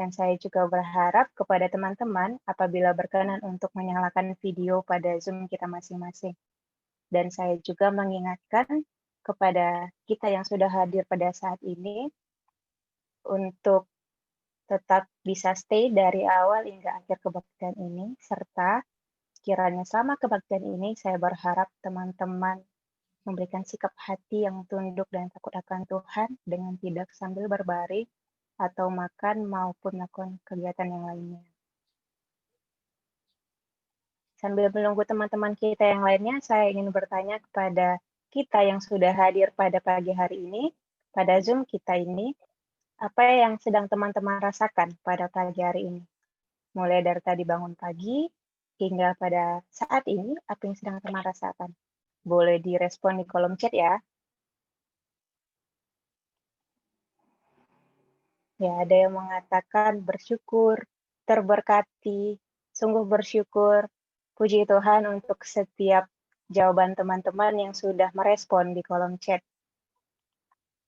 Dan saya juga berharap kepada teman-teman apabila berkenan untuk menyalakan video pada Zoom kita masing-masing. Dan saya juga mengingatkan kepada kita yang sudah hadir pada saat ini untuk tetap bisa stay dari awal hingga akhir kebaktian ini, serta kiranya selama kebaktian ini saya berharap teman-teman memberikan sikap hati yang tunduk dan takut akan Tuhan dengan tidak sambil berbaring atau makan maupun melakukan kegiatan yang lainnya. Sambil menunggu teman-teman kita yang lainnya, saya ingin bertanya kepada kita yang sudah hadir pada pagi hari ini, pada Zoom kita ini, apa yang sedang teman-teman rasakan pada pagi hari ini? Mulai dari tadi bangun pagi, hingga pada saat ini, apa yang sedang teman rasakan? Boleh direspon di kolom chat ya. Ya, ada yang mengatakan bersyukur, terberkati, sungguh bersyukur. Puji Tuhan untuk setiap jawaban teman-teman yang sudah merespon di kolom chat.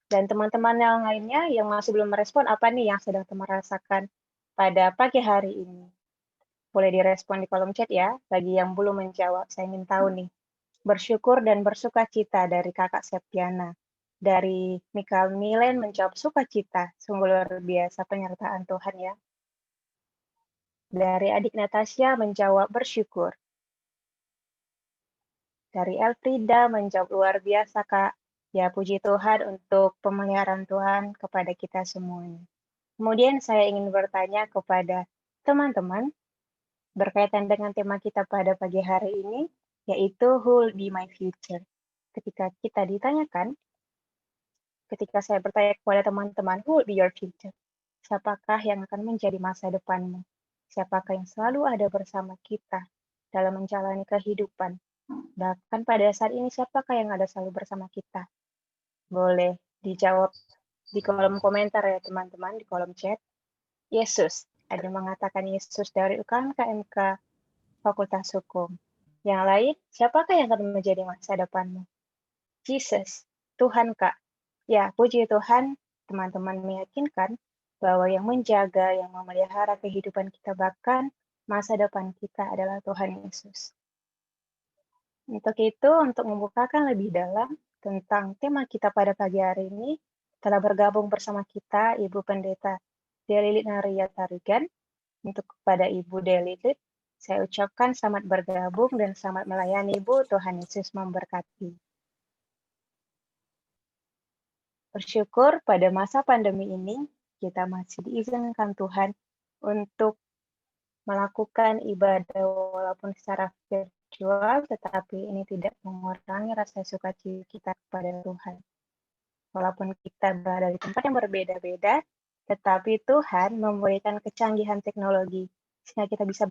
Dan teman-teman yang lainnya yang masih belum merespon, apa nih yang sedang teman rasakan pada pagi hari ini? Boleh direspon di kolom chat ya, bagi yang belum menjawab. Saya ingin tahu nih, bersyukur dan bersukacita dari Kakak Septiana. Dari Mikael Milen menjawab sukacita, sungguh luar biasa penyertaan Tuhan ya. Dari adik Natasha menjawab bersyukur. Dari Elfrida menjawab luar biasa Kak. Ya puji Tuhan untuk pemeliharaan Tuhan kepada kita semuanya. Kemudian saya ingin bertanya kepada teman-teman berkaitan dengan tema kita pada pagi hari ini, yaitu Who will be my future. Ketika kita ditanyakan, ketika saya bertanya kepada teman-teman, who will be your future? Siapakah yang akan menjadi masa depanmu? Siapakah yang selalu ada bersama kita dalam menjalani kehidupan? Bahkan pada saat ini, siapakah yang ada selalu bersama kita? Boleh dijawab di kolom komentar ya teman-teman, di kolom chat. Yesus. Ada yang mengatakan Yesus dari UKM KMK Fakultas Hukum. Yang lain, siapakah yang akan menjadi masa depanmu? Jesus, Tuhan Kak. Ya, puji Tuhan, teman-teman meyakinkan bahwa yang menjaga, yang memelihara kehidupan kita bahkan masa depan kita adalah Tuhan Yesus. Untuk itu, untuk membukakan lebih dalam tentang tema kita pada pagi hari ini, telah bergabung bersama kita Ibu Pendeta Delilit Naria Tarigan. Untuk kepada Ibu Delilit, saya ucapkan selamat bergabung dan selamat melayani Ibu. Tuhan Yesus memberkati. Bersyukur pada masa pandemi ini, kita masih diizinkan Tuhan untuk melakukan ibadah walaupun secara virtual, tetapi ini tidak mengurangi rasa sukacita kita kepada Tuhan. Walaupun kita berada di tempat yang berbeda-beda, tetapi Tuhan memberikan kecanggihan teknologi, sehingga kita bisa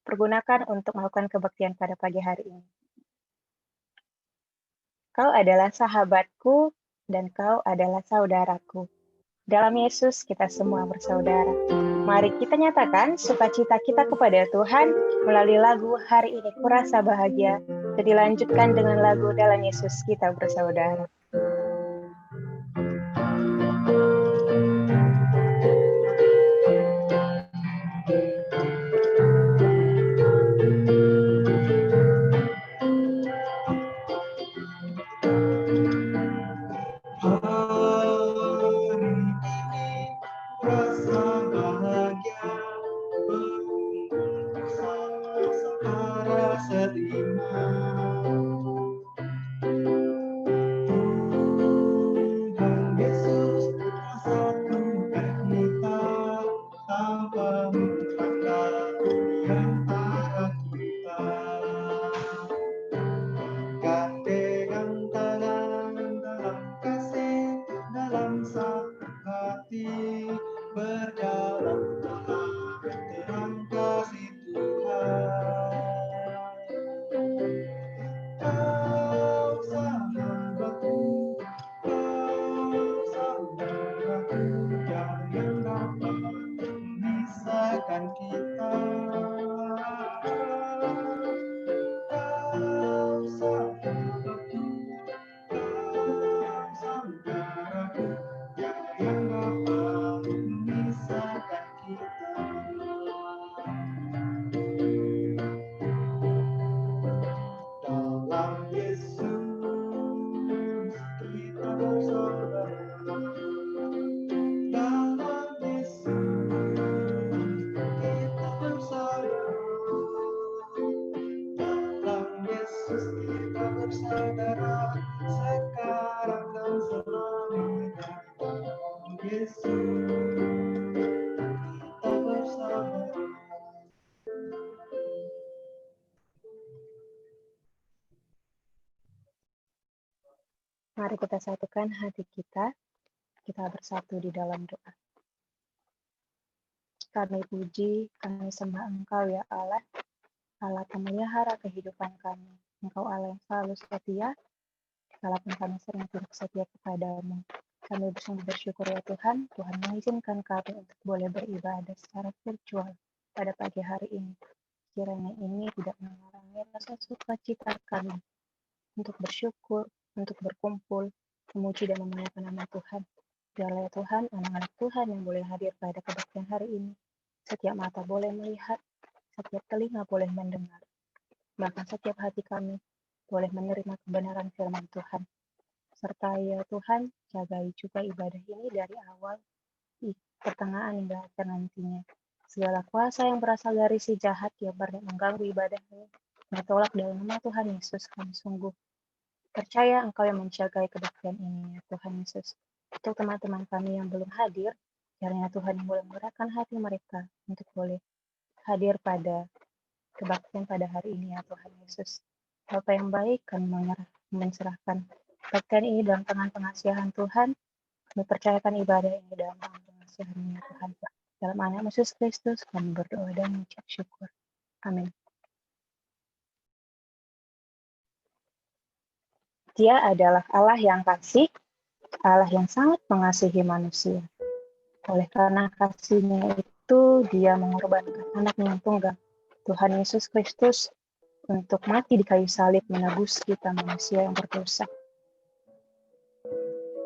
pergunakan untuk melakukan kebaktian pada pagi hari ini. Kau adalah sahabatku, dan kau adalah saudaraku. Dalam Yesus kita semua bersaudara. Mari kita nyatakan sukacita kita kepada Tuhan melalui lagu Hari Ini Kurasa Bahagia. Dan dilanjutkan dengan lagu Dalam Yesus kita bersaudara. Dalam Yesus kita bersaudara. Dalam Yesus kita bersaudara. Dalam Yesus kita bersaudara. Sekarang dan selamanya. Dalam Yesus kita bersaudara. Mari kita satukan hati kita bersatu di dalam doa. Kami puji, kami sembah Engkau ya Allah, Allah pemelihara kehidupan kami. Engkau Allah yang selalu setia, kalaupun kami sering tidak setia kepadamu. Kami bersungguh bersyukur ya Tuhan, Tuhan mengizinkan kami untuk boleh beribadah secara virtual pada pagi hari ini. Kiranya ini tidak mengurangi rasa sukacita kami untuk bersyukur, untuk berkumpul, memuji dan memuliakan nama Tuhan. Biarlah Tuhan, anak-anak Tuhan yang boleh hadir pada kebaktian hari ini. Setiap mata boleh melihat, setiap telinga boleh mendengar. Bahkan setiap hati kami boleh menerima kebenaran firman Tuhan. Serta ya Tuhan, jagai juga ibadah ini dari awal, pertengahan hingga akhir nantinya. Segala kuasa yang berasal dari si jahat yang berniat mengganggu ibadah ini, ditolak dalam nama Tuhan Yesus. Kami sungguh percaya Engkau yang menjagai kebaktian ini, ya Tuhan Yesus. Untuk teman-teman kami yang belum hadir, kiranya Tuhan yang boleh menggerakkan hati mereka untuk boleh hadir pada kebaktian pada hari ini, ya Tuhan Yesus. Bapa yang baik, kami menserahkan kebaktian ini dalam tangan pengasihan Tuhan. Kami percayakan ibadah ini dalam tangan pengasihan ya Tuhan. Dalam nama Yesus Kristus, kami berdoa dan mengucap syukur. Amin. Dia adalah Allah yang kasih, Allah yang sangat mengasihi manusia. Oleh karena kasihnya itu, dia mengorbankan anaknya yang tunggal, Tuhan Yesus Kristus, untuk mati di kayu salib menebus kita manusia yang berdosa.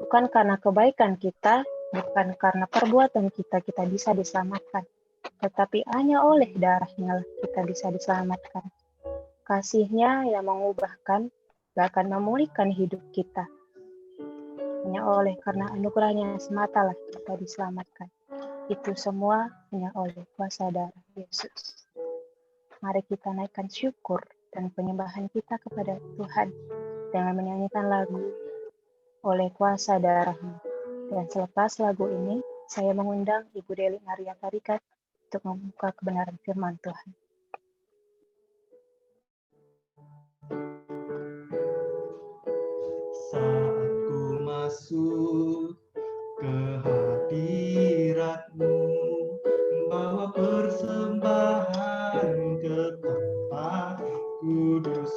Bukan karena kebaikan kita, bukan karena perbuatan kita bisa diselamatkan, tetapi hanya oleh darahnya kita bisa diselamatkan. Kasihnya yang mengubahkan, bahkan memulihkan hidup kita. Hanya oleh karena anugerahnya sematalah kita diselamatkan. Itu semua hanya oleh kuasa darah Yesus. Mari kita naikkan syukur dan penyembahan kita kepada Tuhan dengan menyanyikan lagu oleh kuasa darahnya. Dan selepas lagu ini, saya mengundang Ibu Deli Maria Tarikat untuk membuka kebenaran firman Tuhan. Saat ku masuk ke hadirat-Mu, bawa persembahan ke tempat kudus.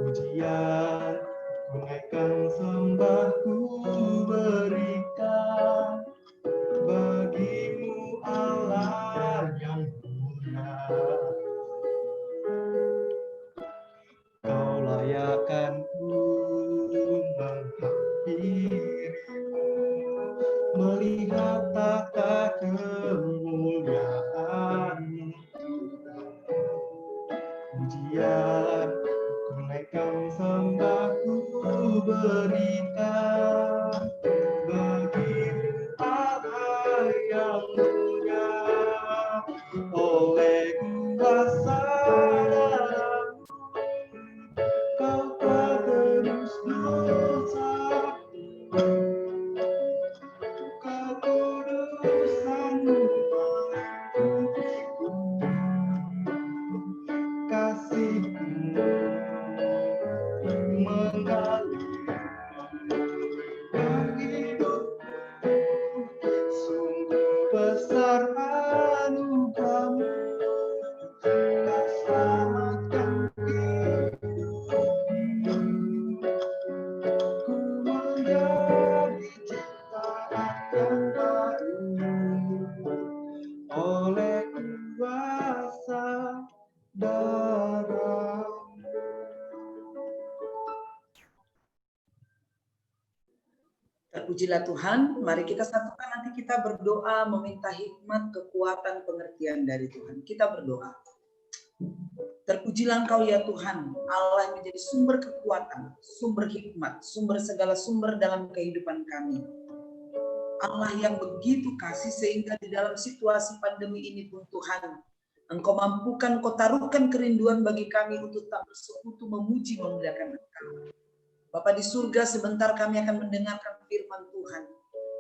Pujian ku naikkan, sembahku berikan bagimu Allah yang mulia. Kau layakkan ku menghampirimu, melihat tata kemuliaan-Mu. Pujian ku naikkan, sembahku berikan bagimu Allah yang mulia. Oleh kuasa darah-Mu, Kau telah tebus dosa, kekudusan-Mu melingkupiku. Kasih-Mu mengalir dalam hidupku, sungguh besar anugerah-Mu. Terpujilah Tuhan. Mari kita satukan, nanti kita berdoa meminta hikmat, kekuatan, pengertian dari Tuhan. Kita berdoa. Terpujilah Engkau ya Tuhan, Allah yang menjadi sumber kekuatan, sumber hikmat, sumber segala sumber dalam kehidupan kami. Allah yang begitu kasih sehingga di dalam situasi pandemi ini pun Tuhan, Engkau mampukan, Engkau taruhkan kerinduan bagi kami untuk tak bersekutu memuji memuliakan Engkau. Bapa di surga, sebentar kami akan mendengarkan firman Tuhan.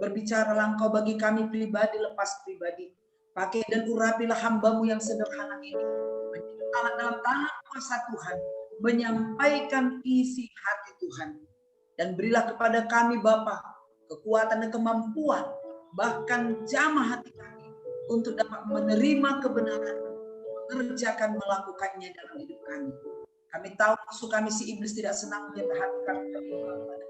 Berbicaralah Engkau bagi kami pribadi lepas pribadi. Pakai dan urapilah hamba-Mu yang sederhana ini. Menjadi alat dalam tangan kuasa Tuhan. Menyampaikan isi hati Tuhan. Dan berilah kepada kami Bapa kekuatan dan kemampuan. Bahkan jamah hati kami. Untuk dapat menerima kebenaran. Mengerjakan, melakukannya dalam hidup kami. Kami tahu musuh kami si iblis tidak senang melihat hati kami kepada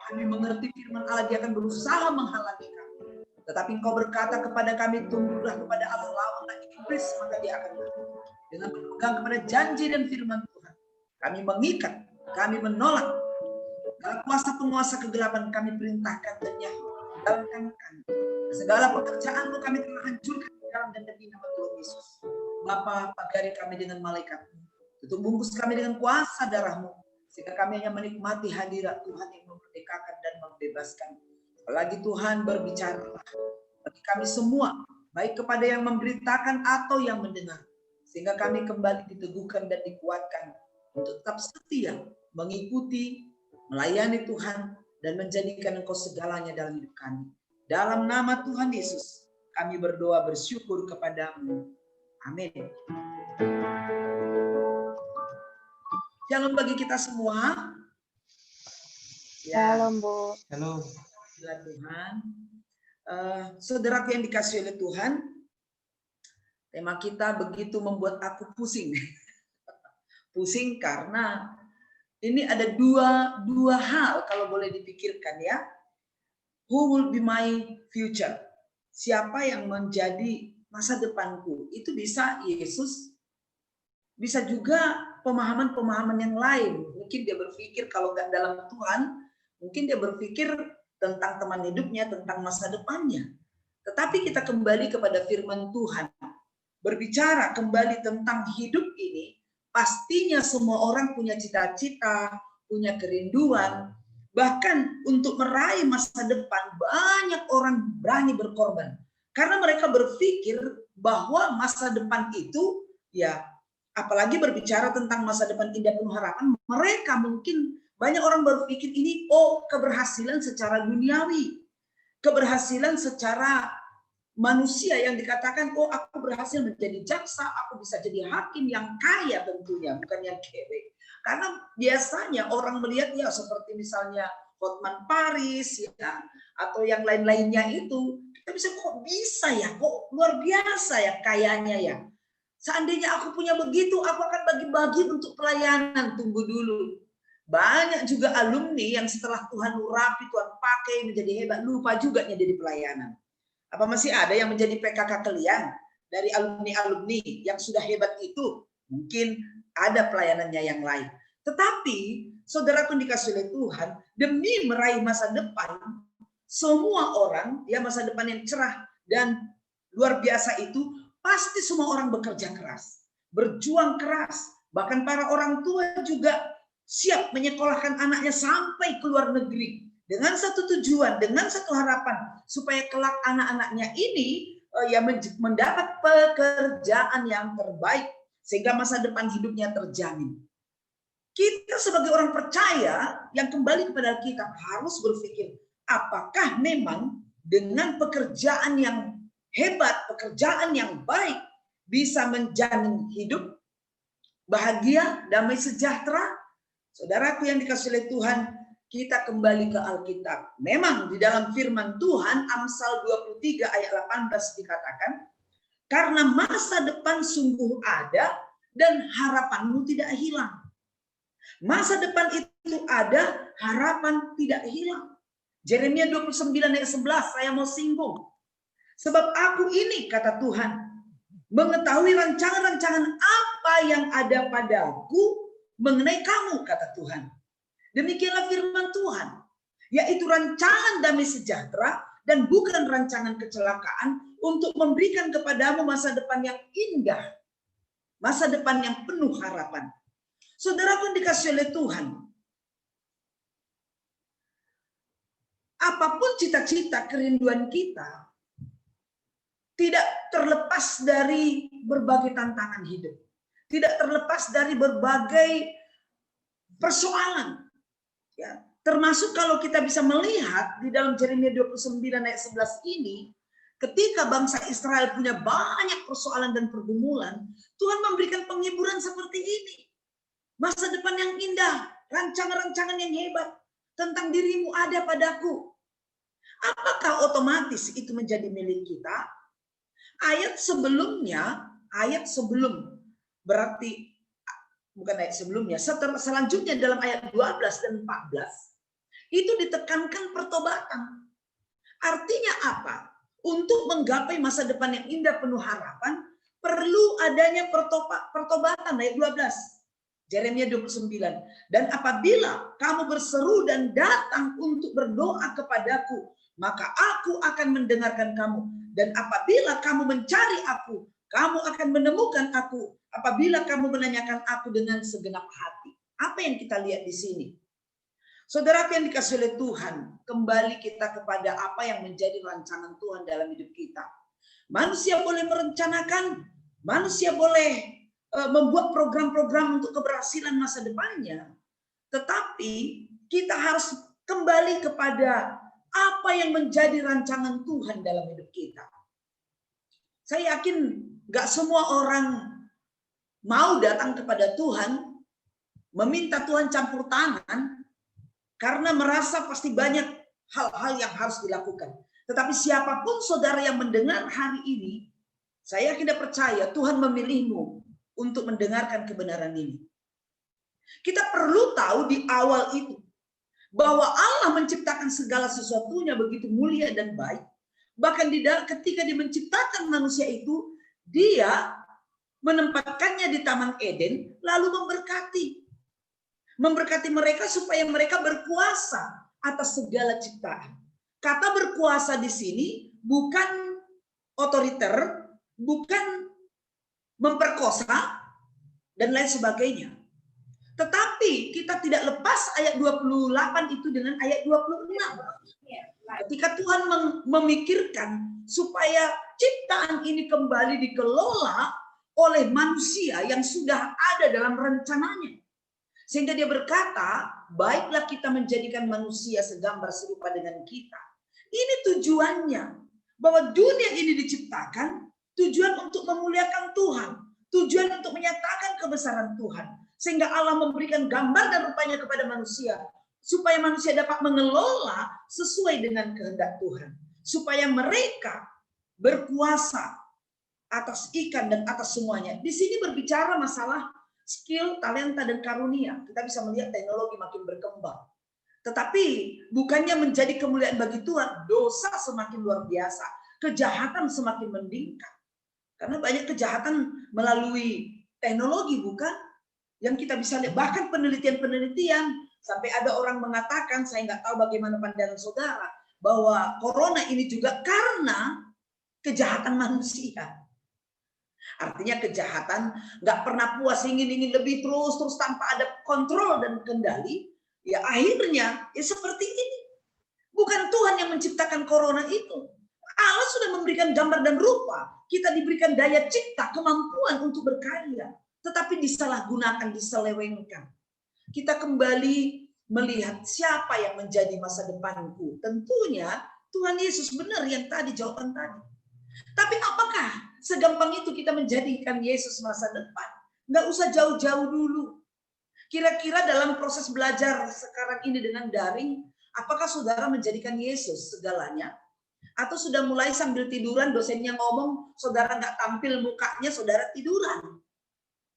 kami mengerti firman Allah, dia akan berusaha menghalangi kami. Tetapi Engkau berkata kepada kami, tunduklah kepada Allah, lawanlah iblis, maka dia akan mati. Dengan berpegang kepada janji dan firman Tuhan, kami mengikat, kami menolak segala kuasa penguasa kegelapan, kami perintahkan dan tinggalkan kami. Segala pekerjaan-Mu kami telah hancurkan dalam dan demi nama Tuhan Yesus. Bapa, pagari kami dengan malaikat-Mu. Tutup bungkus kami dengan kuasa darah-Mu, sehingga kami hanya menikmati hadirat Tuhan yang memerdekakan dan membebaskan. Apalagi Tuhan berbicaralah bagi kami semua, baik kepada yang memberitakan atau yang mendengar, sehingga kami kembali diteguhkan dan dikuatkan untuk tetap setia, mengikuti, melayani Tuhan, dan menjadikan Engkau segalanya dalam hidup kami. Dalam nama Tuhan Yesus, kami berdoa bersyukur kepada-Mu. Amin. Shalom bagi kita semua. Shalom, Bu. Halo. Sila Tuhan. Saudaraku yang dikasihi oleh Tuhan, tema kita begitu membuat aku pusing. Pusing karena ini ada dua hal kalau boleh dipikirkan ya. Who will be my future? Siapa yang menjadi masa depanku? Itu bisa Yesus, bisa juga pemahaman-pemahaman yang lain. Mungkin dia berpikir kalau nggak dalam Tuhan, mungkin dia berpikir tentang teman hidupnya, tentang masa depannya. Tetapi kita kembali kepada firman Tuhan. Berbicara kembali tentang hidup ini, pastinya semua orang punya cita-cita, punya kerinduan. Bahkan untuk meraih masa depan, banyak orang berani berkorban. Karena mereka berpikir bahwa masa depan itu, ya apalagi berbicara tentang masa depan indah penuh harapan, mereka mungkin banyak orang berpikir ini keberhasilan secara duniawi, keberhasilan secara manusia yang dikatakan aku berhasil menjadi jaksa, aku bisa jadi hakim yang kaya tentunya, bukan yang kere. Karena biasanya orang melihat ya seperti misalnya Hotman Paris ya atau yang lain-lainnya itu, kita bisa ya, kok luar biasa ya kayanya ya. Seandainya aku punya begitu, aku akan bagi-bagi untuk pelayanan. Tunggu dulu. Banyak juga alumni yang setelah Tuhan urapi, Tuhan pakai menjadi hebat, lupa juga jadi pelayanan. Apa masih ada yang menjadi PKK kalian dari alumni-alumni yang sudah hebat itu? Mungkin ada pelayanannya yang lain. Tetapi, saudaraku dikasih oleh Tuhan, demi meraih masa depan, semua orang, ya masa depan yang cerah dan luar biasa itu, pasti semua orang bekerja keras, berjuang keras. Bahkan para orang tua juga siap menyekolahkan anaknya sampai ke luar negeri dengan satu tujuan, dengan satu harapan supaya kelak anak-anaknya ini mendapat pekerjaan yang terbaik sehingga masa depan hidupnya terjamin. Kita sebagai orang percaya yang kembali kepada Alkitab harus berpikir, apakah memang dengan pekerjaan yang hebat, pekerjaan yang baik bisa menjamin hidup bahagia, damai sejahtera? Saudaraku yang dikasihi oleh Tuhan, kita kembali ke Alkitab. Memang di dalam firman Tuhan, Amsal 23 ayat 18 dikatakan, karena masa depan sungguh ada dan harapanmu tidak hilang. Masa depan itu ada, harapan tidak hilang. Yeremia 29 ayat 11 saya mau singgung. Sebab aku ini, kata Tuhan, mengetahui rancangan-rancangan apa yang ada padaku mengenai kamu, kata Tuhan. Demikianlah firman Tuhan. yaitu rancangan damai sejahtera dan bukan rancangan kecelakaan, untuk memberikan kepadamu masa depan yang indah, masa depan yang penuh harapan. Saudaraku yang dikasihi oleh Tuhan, apapun cita-cita, kerinduan kita, tidak terlepas dari berbagai tantangan hidup, tidak terlepas dari berbagai persoalan, ya. Termasuk kalau kita bisa melihat di dalam Yeremia 29 ayat 11 ini, ketika bangsa Israel punya banyak persoalan dan pergumulan, Tuhan memberikan penghiburan seperti ini. Masa depan yang indah, rancangan-rancangan yang hebat tentang dirimu ada padaku. Apakah otomatis itu menjadi milik kita? Ayat sebelumnya, ayat sebelum, berarti bukan ayat sebelumnya, selanjutnya dalam ayat 12 dan 14, itu ditekankan pertobatan. Artinya apa? Untuk menggapai masa depan yang indah penuh harapan, perlu adanya pertobatan. Ayat 12. Yeremia 29. Dan apabila kamu berseru dan datang untuk berdoa kepadaku, maka aku akan mendengarkan kamu. Dan apabila kamu mencari aku, kamu akan menemukan aku. Apabila kamu menanyakan aku dengan segenap hati. Apa yang kita lihat di sini? Saudara yang dikasihi oleh Tuhan, kembali kita kepada apa yang menjadi rancangan Tuhan dalam hidup kita. Manusia boleh merencanakan, manusia boleh membuat program-program untuk keberhasilan masa depannya. Tetapi kita harus kembali kepada apa yang menjadi rancangan Tuhan dalam hidup kita. Saya yakin gak semua orang mau datang kepada Tuhan, meminta Tuhan campur tangan, karena merasa pasti banyak hal-hal yang harus dilakukan. Tetapi siapapun saudara yang mendengar hari ini, saya tidak percaya Tuhan memilihmu untuk mendengarkan kebenaran ini. Kita perlu tahu di awal itu, bahwa Allah menciptakan segala sesuatunya begitu mulia dan baik. Bahkan ketika dia menciptakan manusia itu, dia menempatkannya di Taman Eden, lalu memberkati mereka supaya mereka berkuasa atas segala ciptaan. Kata berkuasa di sini bukan otoriter, bukan memperkosa dan lain sebagainya. Tetapi kita tidak lepas ayat 28 itu dengan ayat 26. Ketika Tuhan memikirkan supaya ciptaan ini kembali dikelola oleh manusia yang sudah ada dalam rencananya. Sehingga dia berkata, baiklah kita menjadikan manusia segambar serupa dengan kita. Ini tujuannya. Bahwa dunia ini diciptakan, tujuan untuk memuliakan Tuhan. Tujuan untuk menyatakan kebesaran Tuhan. Sehingga Allah memberikan gambar dan rupanya kepada manusia. Supaya manusia dapat mengelola sesuai dengan kehendak Tuhan. Supaya mereka berkuasa atas ikan dan atas semuanya. Di sini berbicara masalah skill, talenta, dan karunia. Kita bisa melihat teknologi makin berkembang. Tetapi bukannya menjadi kemuliaan bagi Tuhan, dosa semakin luar biasa. Kejahatan semakin meningkat. Karena banyak kejahatan melalui teknologi, bukan? Yang kita bisa lihat, bahkan penelitian-penelitian, sampai ada orang mengatakan, saya nggak tahu bagaimana pandangan saudara, bahwa corona ini juga karena kejahatan manusia. Artinya kejahatan nggak pernah puas, ingin lebih terus tanpa ada kontrol dan kendali. Ya akhirnya ya seperti ini. Bukan Tuhan yang menciptakan corona itu. Allah sudah memberikan gambar dan rupa. Kita diberikan daya cipta, kemampuan untuk berkarya. Tetapi disalahgunakan, diselewengkan. Kita kembali melihat siapa yang menjadi masa depanku. Tentunya Tuhan Yesus, benar yang tadi, jawaban tadi. Tapi apakah segampang itu kita menjadikan Yesus masa depan? Nggak usah jauh-jauh dulu. Kira-kira dalam proses belajar sekarang ini dengan daring, apakah saudara menjadikan Yesus segalanya? Atau sudah mulai sambil tiduran, dosennya ngomong, saudara nggak tampil mukanya, saudara tiduran?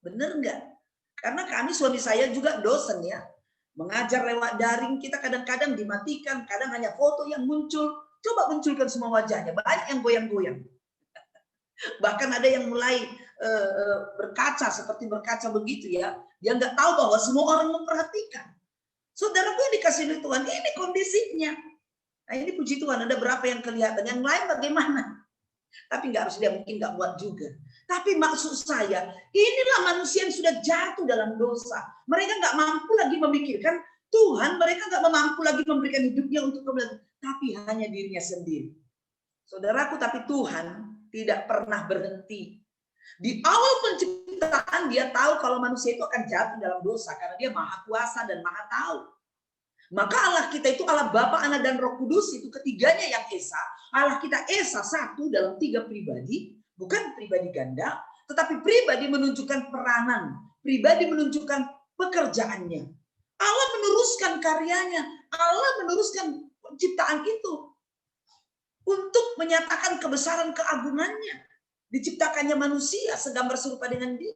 Bener nggak? Karena kami, suami saya juga dosen ya. Mengajar lewat daring, kita kadang-kadang dimatikan, kadang hanya foto yang muncul. Coba munculkan semua wajahnya, banyak yang goyang-goyang. Bahkan ada yang mulai berkaca, seperti berkaca begitu ya. Dia nggak tahu bahwa semua orang memperhatikan. Saudaraku yang dikasih oleh Tuhan, ini kondisinya. Nah ini puji Tuhan, ada berapa yang kelihatan, yang lain bagaimana? Tapi nggak harus, dia mungkin nggak muat juga. Tapi maksud saya, inilah manusia yang sudah jatuh dalam dosa. Mereka nggak mampu lagi memikirkan Tuhan, mereka nggak mampu lagi memberikan hidupnya untuk kebaikan, tapi hanya dirinya sendiri. Saudaraku, tapi Tuhan tidak pernah berhenti. Di awal penciptaan dia tahu kalau manusia itu akan jatuh dalam dosa karena dia maha kuasa dan maha tahu. Maka Allah kita itu Allah Bapa, Anak dan Roh Kudus, itu ketiganya yang esa. Allah kita esa satu dalam tiga pribadi, bukan pribadi ganda, tetapi pribadi menunjukkan peranan, pribadi menunjukkan pekerjaannya. Allah meneruskan karyanya, Allah meneruskan penciptaan itu untuk menyatakan kebesaran keagungannya. Diciptakannya manusia segambar serupa dengan dia.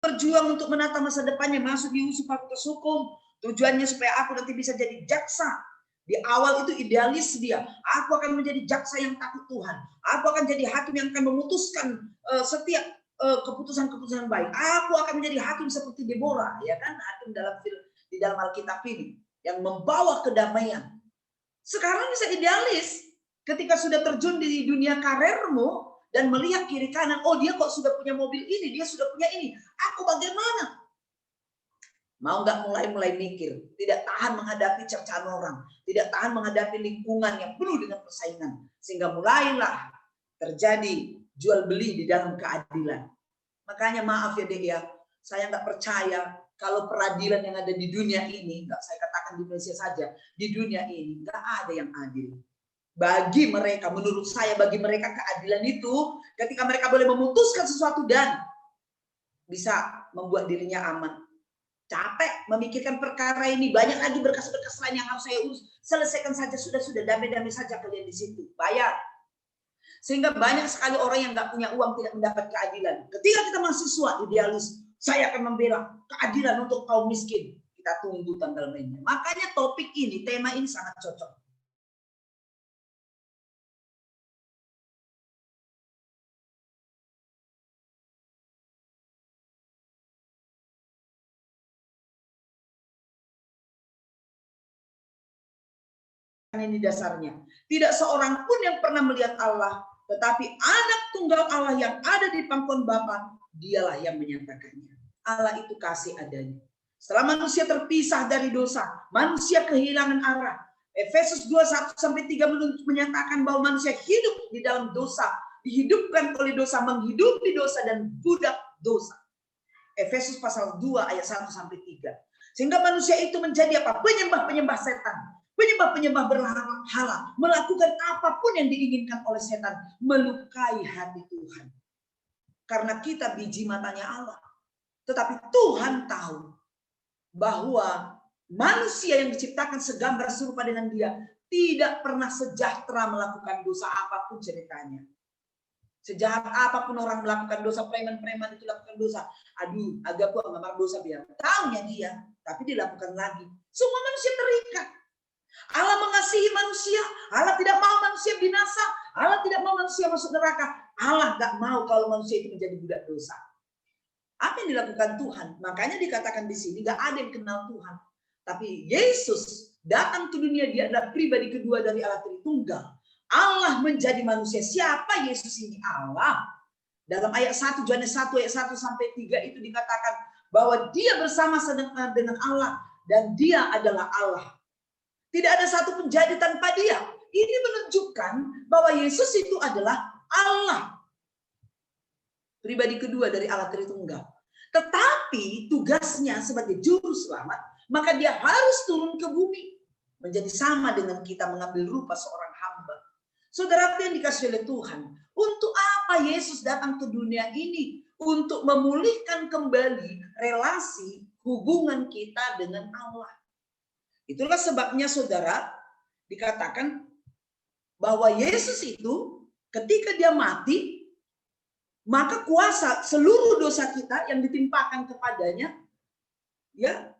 Berjuang untuk menata masa depannya, masuk di fakultas hukum. Tujuannya supaya aku nanti bisa jadi jaksa. Di awal itu idealis dia. Aku akan menjadi jaksa yang takut Tuhan. Aku akan jadi hakim yang akan memutuskan setiap keputusan-keputusan baik. Aku akan menjadi hakim seperti Deborah, ya kan? Hakim di dalam Alkitab ini yang membawa kedamaian. Sekarang bisa idealis. Ketika sudah terjun di dunia karirmu, dan melihat kiri kanan, oh dia kok sudah punya mobil ini, dia sudah punya ini, aku bagaimana? Mau nggak mulai mikir, tidak tahan menghadapi cercaan orang, tidak tahan menghadapi lingkungan yang penuh dengan persaingan, sehingga mulailah terjadi jual beli di dalam keadilan. Makanya maaf ya Dek ya, saya nggak percaya kalau peradilan yang ada di dunia ini, nggak saya katakan di Indonesia saja, di dunia ini nggak ada yang adil. Bagi mereka, menurut saya, bagi mereka keadilan itu ketika mereka boleh memutuskan sesuatu dan bisa membuat dirinya aman. Capek memikirkan perkara ini, banyak lagi berkas-berkas lain yang harus saya urus. Selesaikan saja, sudah damai-damai saja kalian di situ, bayar. Sehingga banyak sekali orang yang nggak punya uang tidak mendapat keadilan. Ketika kita mahasiswa idealis, saya akan membela keadilan untuk kaum miskin. Kita tunggu tanggal mainnya. Makanya topik ini, tema ini sangat cocok. Ini dasarnya. Tidak seorang pun yang pernah melihat Allah, tetapi anak tunggal Allah yang ada di pangkuan Bapa, dialah yang menyatakannya. Allah itu kasih adanya. Setelah manusia terpisah dari dosa, manusia kehilangan arah. Efesus 2:1-3 menyatakan bahwa manusia hidup di dalam dosa, dihidupkan oleh dosa, menghidupi dosa dan budak dosa. Efesus pasal 2 ayat 1-3. Sehingga manusia itu menjadi apa? Penyembah-penyembah setan. Penyembah-penyembah berhala, melakukan apapun yang diinginkan oleh setan, melukai hati Tuhan. Karena kita biji matanya Allah. Tetapi Tuhan tahu bahwa manusia yang diciptakan segambar serupa dengan dia tidak pernah sejahtera melakukan dosa apapun ceritanya. Sejahat apapun orang melakukan dosa, preman-preman itu lakukan dosa. Aduh, agak gua ngamar dosa biar tahunya dia, tapi dilakukan lagi. Semua manusia terikat. Allah mengasihi manusia, Allah tidak mau manusia binasa, Allah tidak mau manusia masuk neraka, Allah gak mau kalau manusia itu menjadi budak dosa. Apa yang dilakukan Tuhan? Makanya dikatakan di sini gak ada yang kenal Tuhan. Tapi Yesus datang ke dunia, dia adalah pribadi kedua dari Allah Tritunggal. Allah menjadi manusia. Siapa Yesus ini? Allah. Dalam ayat 1, Yohanes 1 ayat 1-3 itu dikatakan bahwa dia bersama-sama dengan Allah dan dia adalah Allah. Tidak ada satu pun jadi tanpa dia. Ini menunjukkan bahwa Yesus itu adalah Allah. Pribadi kedua dari Allah Tritunggal. Tetapi tugasnya sebagai juru selamat, maka dia harus turun ke bumi. Menjadi sama dengan kita mengambil rupa seorang hamba. Saudara yang dikasih oleh Tuhan. Untuk apa Yesus datang ke dunia ini? Untuk memulihkan kembali relasi hubungan kita dengan Allah. Itulah sebabnya saudara dikatakan bahwa Yesus itu ketika dia mati maka kuasa seluruh dosa kita yang ditimpakan kepadanya, ya,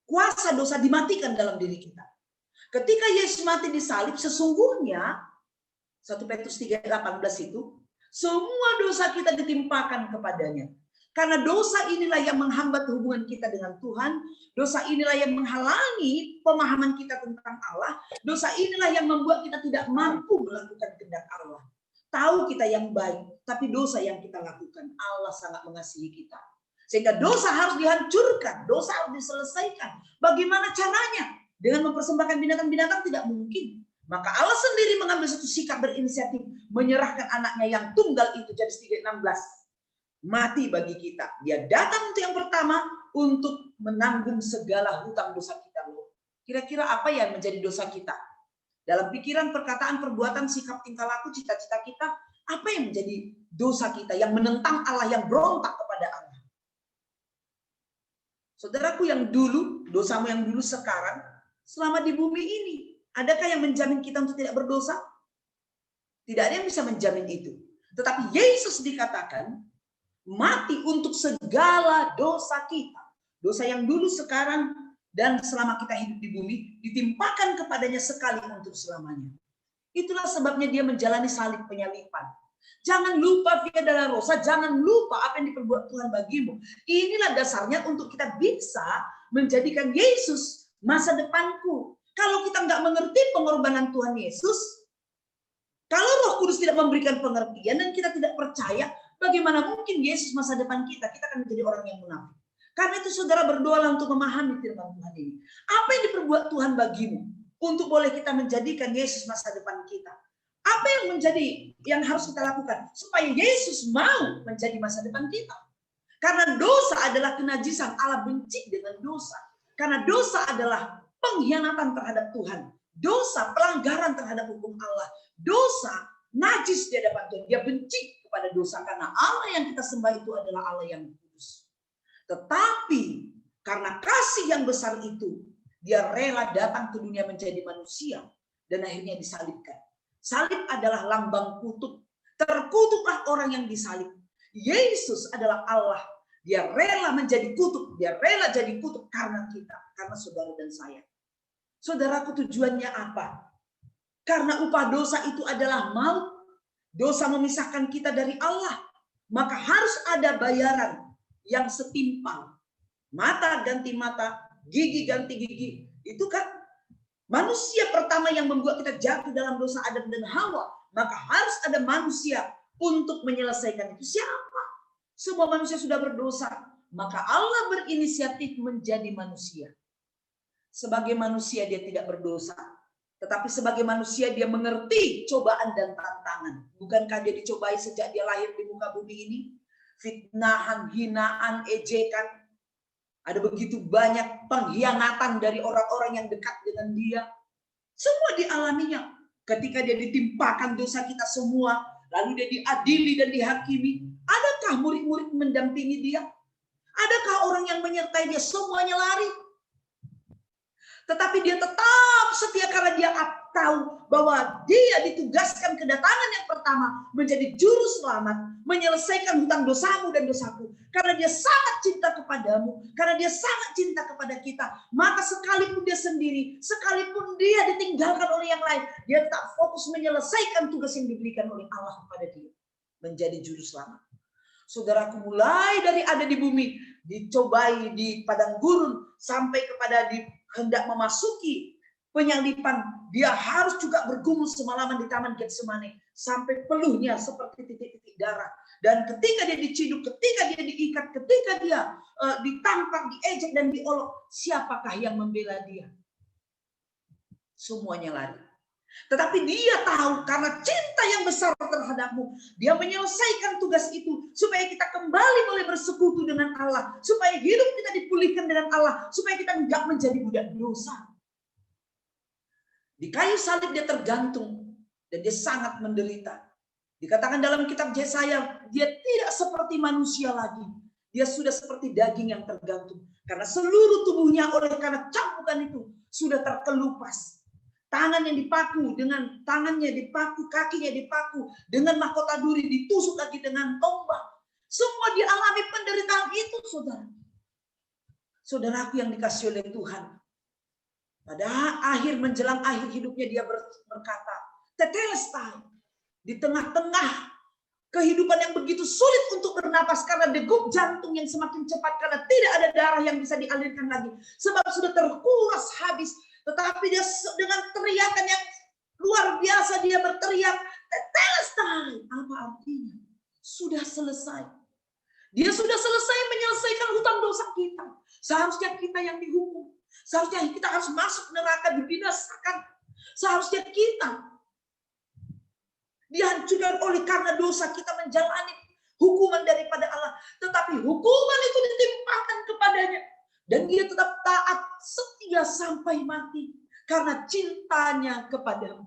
kuasa dosa dimatikan dalam diri kita. Ketika Yesus mati di salib, sesungguhnya 1 Petrus 3:18 itu, semua dosa kita ditimpakan kepadanya. Karena dosa inilah yang menghambat hubungan kita dengan Tuhan. Dosa inilah yang menghalangi pemahaman kita tentang Allah. Dosa inilah yang membuat kita tidak mampu melakukan kehendak Allah. Tahu kita yang baik, tapi dosa yang kita lakukan, Allah sangat mengasihi kita. Sehingga dosa harus dihancurkan, dosa harus diselesaikan. Bagaimana caranya? Dengan mempersembahkan binatang-binatang tidak mungkin. Maka Allah sendiri mengambil satu sikap berinisiatif, menyerahkan anaknya yang tunggal itu, jadi 3:16. Mati bagi kita. Dia datang untuk yang pertama untuk menanggung segala hutang dosa kita. Kira-kira apa yang menjadi dosa kita? Dalam pikiran, perkataan, perbuatan, sikap, tingkah laku, cita-cita kita, apa yang menjadi dosa kita yang menentang Allah, yang berontak kepada Allah? Saudaraku yang dulu, dosamu yang dulu sekarang, selama di bumi ini, adakah yang menjamin kita untuk tidak berdosa? Tidak ada yang bisa menjamin itu. Tetapi Yesus dikatakan mati untuk segala dosa kita. Dosa yang dulu, sekarang, dan selama kita hidup di bumi, ditimpakan kepadanya sekali untuk selamanya. Itulah sebabnya dia menjalani salib penyalipan. Jangan lupa via dolorosa, jangan lupa apa yang diperbuat Tuhan bagimu. Inilah dasarnya untuk kita bisa menjadikan Yesus masa depanku. Kalau kita nggak mengerti pengorbanan Tuhan Yesus, kalau Roh Kudus tidak memberikan pengertian dan kita tidak percaya, bagaimana mungkin Yesus masa depan kita? Kita akan menjadi orang yang munafik. Karena itu saudara berdoalah untuk memahami firman Tuhan ini. Apa yang diperbuat Tuhan bagimu untuk boleh kita menjadikan Yesus masa depan kita? Apa yang menjadi yang harus kita lakukan supaya Yesus mau menjadi masa depan kita? Karena dosa adalah kenajisan, Allah benci dengan dosa. Karena dosa adalah pengkhianatan terhadap Tuhan. Dosa pelanggaran terhadap hukum Allah. Dosa najis di hadapan Tuhan. Dia benci kepada dosa karena Allah yang kita sembah itu adalah Allah yang kudus. Tetapi karena kasih yang besar itu, dia rela datang ke dunia menjadi manusia dan akhirnya disalibkan. Salib adalah lambang kutuk. Terkutuklah orang yang disalib. Yesus adalah Allah. Dia rela menjadi kutuk. Dia rela jadi kutuk karena kita. Karena saudara dan saya. Saudaraku, tujuannya apa? Karena upah dosa itu adalah maut. Dosa memisahkan kita dari Allah. Maka harus ada bayaran yang setimpal. Mata ganti mata, gigi ganti gigi. Itu kan manusia pertama yang membuat kita jatuh dalam dosa Adam dan Hawa. Maka harus ada manusia untuk menyelesaikan itu. Siapa? Semua manusia sudah berdosa. Maka Allah berinisiatif menjadi manusia. Sebagai manusia dia tidak berdosa. Tetapi sebagai manusia dia mengerti cobaan dan tantangan. Bukankah dia dicobai sejak dia lahir di muka bumi ini? Fitnahan, hinaan, ejekan. Ada begitu banyak pengkhianatan dari orang-orang yang dekat dengan dia. Semua dialaminya. Ketika dia ditimpakan dosa kita semua, lalu dia diadili dan dihakimi. Adakah murid-murid mendampingi dia? Adakah orang yang menyertai dia? Semuanya lari. Tetapi dia tetap setia karena dia tahu bahwa dia ditugaskan kedatangan yang pertama menjadi juru selamat, menyelesaikan hutang dosamu dan dosaku. Karena dia sangat cinta kepadamu, karena dia sangat cinta kepada kita. Maka sekalipun dia sendiri, sekalipun dia ditinggalkan oleh yang lain, dia tak fokus menyelesaikan tugas yang diberikan oleh Allah kepada dia. Menjadi juru selamat. Saudaraku, mulai dari ada di bumi, dicobai di padang gurun, sampai kepada hendak memasuki penyalipan, dia harus juga bergumul semalaman di Taman Getsemani sampai peluhnya seperti titik-titik darah. Dan ketika dia diciduk, ketika dia diikat, ketika dia ditampar, diejek dan diolok, siapakah yang membela dia? Semuanya lari. Tetapi dia tahu karena cinta yang besar terhadapmu, dia menyelesaikan tugas itu supaya kita kembali boleh bersekutu dengan Allah, supaya hidup kita dipulihkan dengan Allah, supaya kita enggak menjadi budak dosa. Di kayu salib dia tergantung dan dia sangat menderita. Dikatakan dalam kitab Yesaya, dia tidak seperti manusia lagi. Dia sudah seperti daging yang tergantung karena seluruh tubuhnya oleh karena cambukan itu sudah terkelupas. tangan yang dipaku, dengan tangannya dipaku, kakinya dipaku, dengan mahkota duri, ditusuk lagi dengan tombak. Semua dialami penderitaan itu, saudara. Saudaraku yang dikasihi oleh Tuhan. Pada menjelang akhir hidupnya dia berkata, tetelestai, di tengah-tengah kehidupan yang begitu sulit untuk bernapas karena degup jantung yang semakin cepat karena tidak ada darah yang bisa dialirkan lagi sebab sudah terkuras habis. Tetapi dia dengan teriakan yang luar biasa dia berteriak, tetelestai. Apa artinya? Sudah selesai. Dia sudah selesai menyelesaikan hutang dosa kita. Seharusnya kita yang dihukum. Seharusnya kita harus masuk neraka, dibinasakan. Seharusnya kita dihancurkan oleh karena dosa, kita menjalani hukuman daripada Allah. Tetapi hukuman itu ditimpakan kepadanya. Dan dia tetap taat, setia sampai mati. Karena cintanya kepadamu.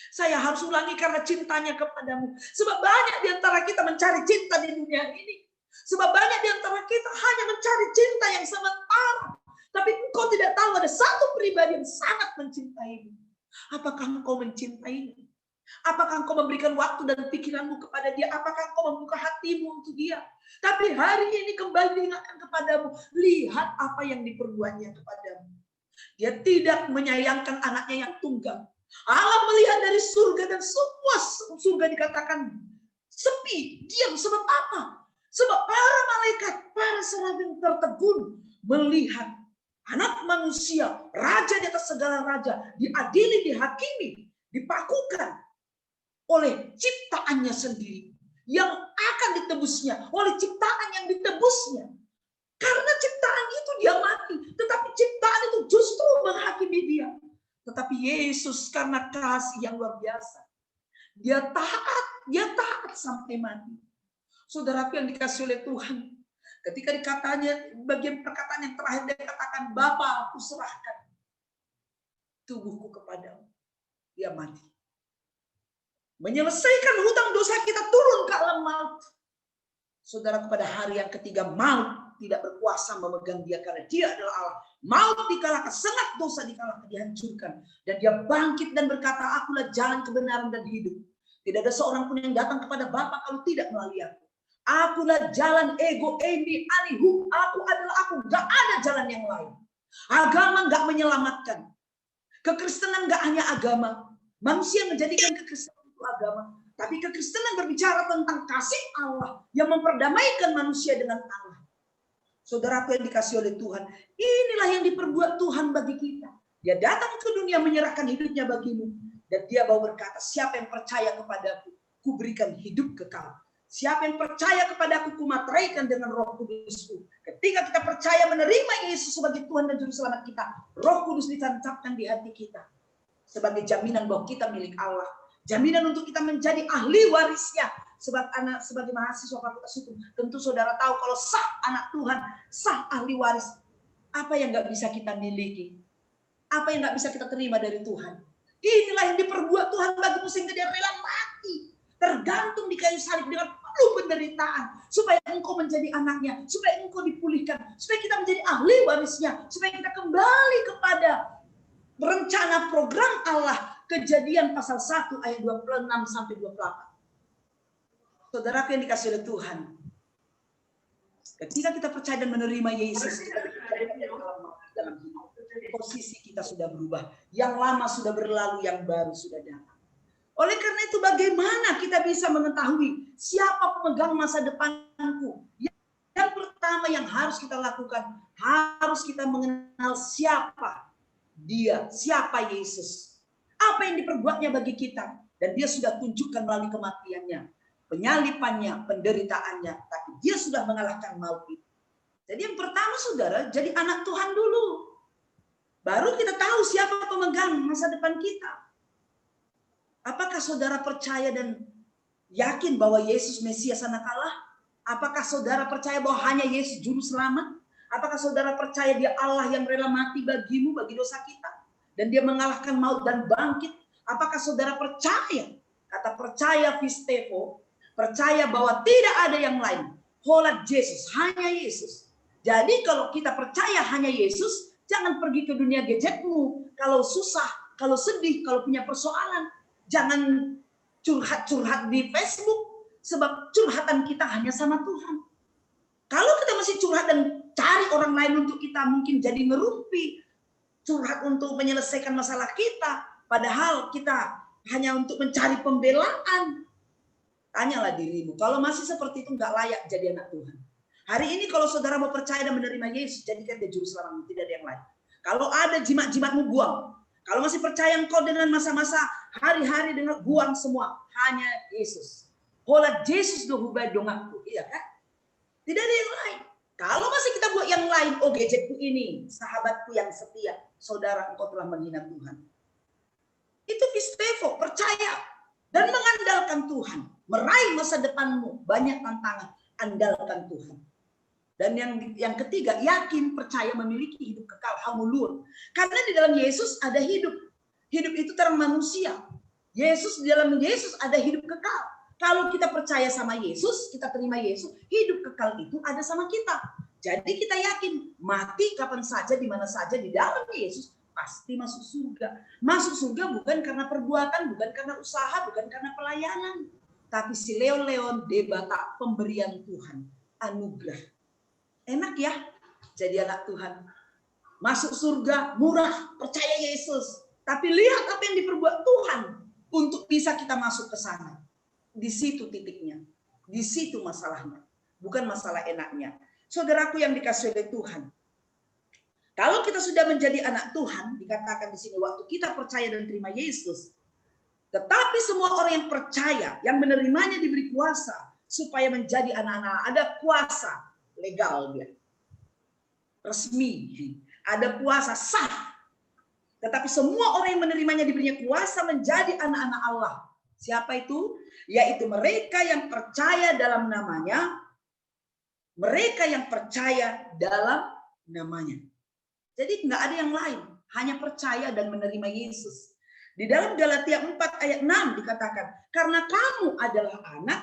Saya harus ulangi, karena cintanya kepadamu. Sebab banyak di antara kita mencari cinta di dunia ini. Sebab banyak di antara kita hanya mencari cinta yang sementara. Tapi engkau tidak tahu ada satu pribadi yang sangat mencintaimu. Apakah engkau mencintainya? Apakah engkau memberikan waktu dan pikiranmu kepada dia? Apakah engkau membuka hatimu untuk dia? Tapi hari ini kembali diingatkan kepadamu. Lihat apa yang diperbuatnya kepadamu. Dia tidak menyayangkan anaknya yang tunggal. Allah melihat dari surga dan semua surga dikatakan sepi, diam. Sebab apa? Sebab para malaikat, para serafim tertegun melihat anak manusia, raja di atas segala raja, diadili, dihakimi, dipakukan oleh ciptaannya sendiri. Yang akan ditebusnya, oleh ciptaan yang ditebusnya. Karena ciptaan itu dia mati, tetapi ciptaan itu justru menghakimi dia. Tetapi Yesus karena kasih yang luar biasa, dia taat sampai mati. Saudaraku yang dikasihi oleh Tuhan, ketika dikatanya bagian perkataan yang terakhir dia katakan, Bapa, aku serahkan tubuhku kepadamu. Dia mati. Menyelesaikan hutang dosa kita, turun ke alam maut. Saudaraku, pada hari yang ketiga maut tidak berkuasa memegang dia karena dia adalah Allah. Maut dikalahkan, sengat dosa dikalahkan, dihancurkan. Dan dia bangkit dan berkata, akulah jalan kebenaran dan hidup. Tidak ada seorang pun yang datang kepada Bapa kalau tidak melalui aku. Akulah jalan, ego, emi, anihu. Aku adalah aku. Gak ada jalan yang lain. Agama gak menyelamatkan. Kekristenan gak hanya agama. Manusia menjadikan kekristenan itu agama. Tapi kekristenan berbicara tentang kasih Allah yang memperdamaikan manusia dengan Allah. Saudaraku yang dikasihi oleh Tuhan, inilah yang diperbuat Tuhan bagi kita. Dia datang ke dunia menyerahkan hidupnya bagimu. Dan dia bawa berkata, siapa yang percaya kepadaku, ku berikan hidup kekal. Siapa yang percaya kepadaku, ku materaikan dengan Roh Kudusku. Ketika kita percaya menerima Yesus sebagai Tuhan dan Juru Selamat kita, Roh Kudus ditancapkan di hati kita. Sebagai jaminan bahwa kita milik Allah. Jaminan untuk kita menjadi ahli warisnya. Sebab anak sebagai mahasiswa Fakultas Hukum, tentu saudara tahu kalau sah anak Tuhan, sah ahli waris. Apa yang gak bisa kita miliki? Apa yang gak bisa kita terima dari Tuhan? Inilah yang diperbuat Tuhan bagimu sehingga dia rela mati. Tergantung di kayu salib dengan penuh penderitaan. Supaya engkau menjadi anaknya. Supaya engkau dipulihkan. Supaya kita menjadi ahli warisnya. Supaya kita kembali kepada rencana program Allah. Kejadian pasal 1 ayat 26 sampai 28. Saudara yang dikasihi oleh Tuhan. Ketika kita percaya dan menerima Yesus. Dalam hidup. Posisi kita sudah berubah. Yang lama sudah berlalu, yang baru sudah datang. Oleh karena itu bagaimana kita bisa mengetahui siapa pemegang masa depanku? Yang pertama yang harus kita lakukan, harus kita mengenal siapa dia, siapa Yesus. Apa yang diperbuatnya bagi kita. Dan dia sudah tunjukkan melalui kematiannya, penyalipannya, penderitaannya. Tapi dia sudah mengalahkan maut itu. Jadi yang pertama saudara, jadi anak Tuhan dulu. Baru kita tahu siapa pemegang masa depan kita. Apakah saudara percaya dan yakin bahwa Yesus Mesias anak Allah? Apakah saudara percaya bahwa hanya Yesus Juru Selamat? Apakah saudara percaya dia Allah yang rela mati bagimu, bagi dosa kita? Dan dia mengalahkan maut dan bangkit? Apakah saudara percaya? Kata percaya pistepo, percaya bahwa tidak ada yang lain. Holat Yesus, hanya Yesus. Jadi kalau kita percaya hanya Yesus, jangan pergi ke dunia gadgetmu. Kalau susah, kalau sedih, kalau punya persoalan, jangan curhat-curhat di Facebook, sebab curhatan kita hanya sama Tuhan. Kalau kita masih curhat dan cari orang lain untuk kita mungkin jadi ngerumpi, curhat untuk menyelesaikan masalah kita, padahal kita hanya untuk mencari pembelaan. Tanyalah dirimu, kalau masih seperti itu nggak layak jadi anak Tuhan. Hari ini kalau saudara mau percaya dan menerima Yesus, jadikan dia juru selamatmu, tidak ada yang lain. Kalau ada jimat-jimatmu, buang. Kalau masih percaya engkau dengan masa-masa hari-hari dengan buang semua, hanya Yesus. Hola Yesus do hubay dongakku, iya kan? Tidak ada yang lain. Kalau masih kita buat yang lain, oh gadgetku ini, sahabatku yang setia, saudara engkau telah menghina Tuhan. Itu pistevo, percaya dan mengandalkan Tuhan. Meraih masa depanmu, banyak tantangan, andalkan Tuhan. Dan yang ketiga, yakin, percaya, memiliki hidup kekal, hamulur. Karena di dalam Yesus ada hidup. Hidup itu terang manusia. Di dalam Yesus ada hidup kekal. Kalau kita percaya sama Yesus, kita terima Yesus, hidup kekal itu ada sama kita. Jadi kita yakin, mati kapan saja, di mana saja, di dalam Yesus, pasti masuk surga. Masuk surga bukan karena perbuatan, bukan karena usaha, bukan karena pelayanan. Tapi si leon-leon debata pemberian Tuhan, anugerah. Enak ya jadi anak Tuhan. Masuk surga murah, percaya Yesus. Tapi lihat apa yang diperbuat Tuhan untuk bisa kita masuk ke sana. Di situ titiknya. Di situ masalahnya. Bukan masalah enaknya. Saudaraku yang dikasihi oleh Tuhan. Kalau kita sudah menjadi anak Tuhan, dikatakan di sini waktu kita percaya dan terima Yesus. Tetapi semua orang yang percaya, yang menerimanya diberi kuasa supaya menjadi anak-anak. Ada kuasa legal dia. Resmi. Ada kuasa sah. Tetapi semua orang yang menerimanya diberinya kuasa menjadi anak-anak Allah. Siapa itu? Yaitu mereka yang percaya dalam namanya. Mereka yang percaya dalam namanya. Jadi nggak ada yang lain. Hanya percaya dan menerima Yesus. Di dalam Galatia 4 ayat 6 dikatakan. Karena kamu adalah anak,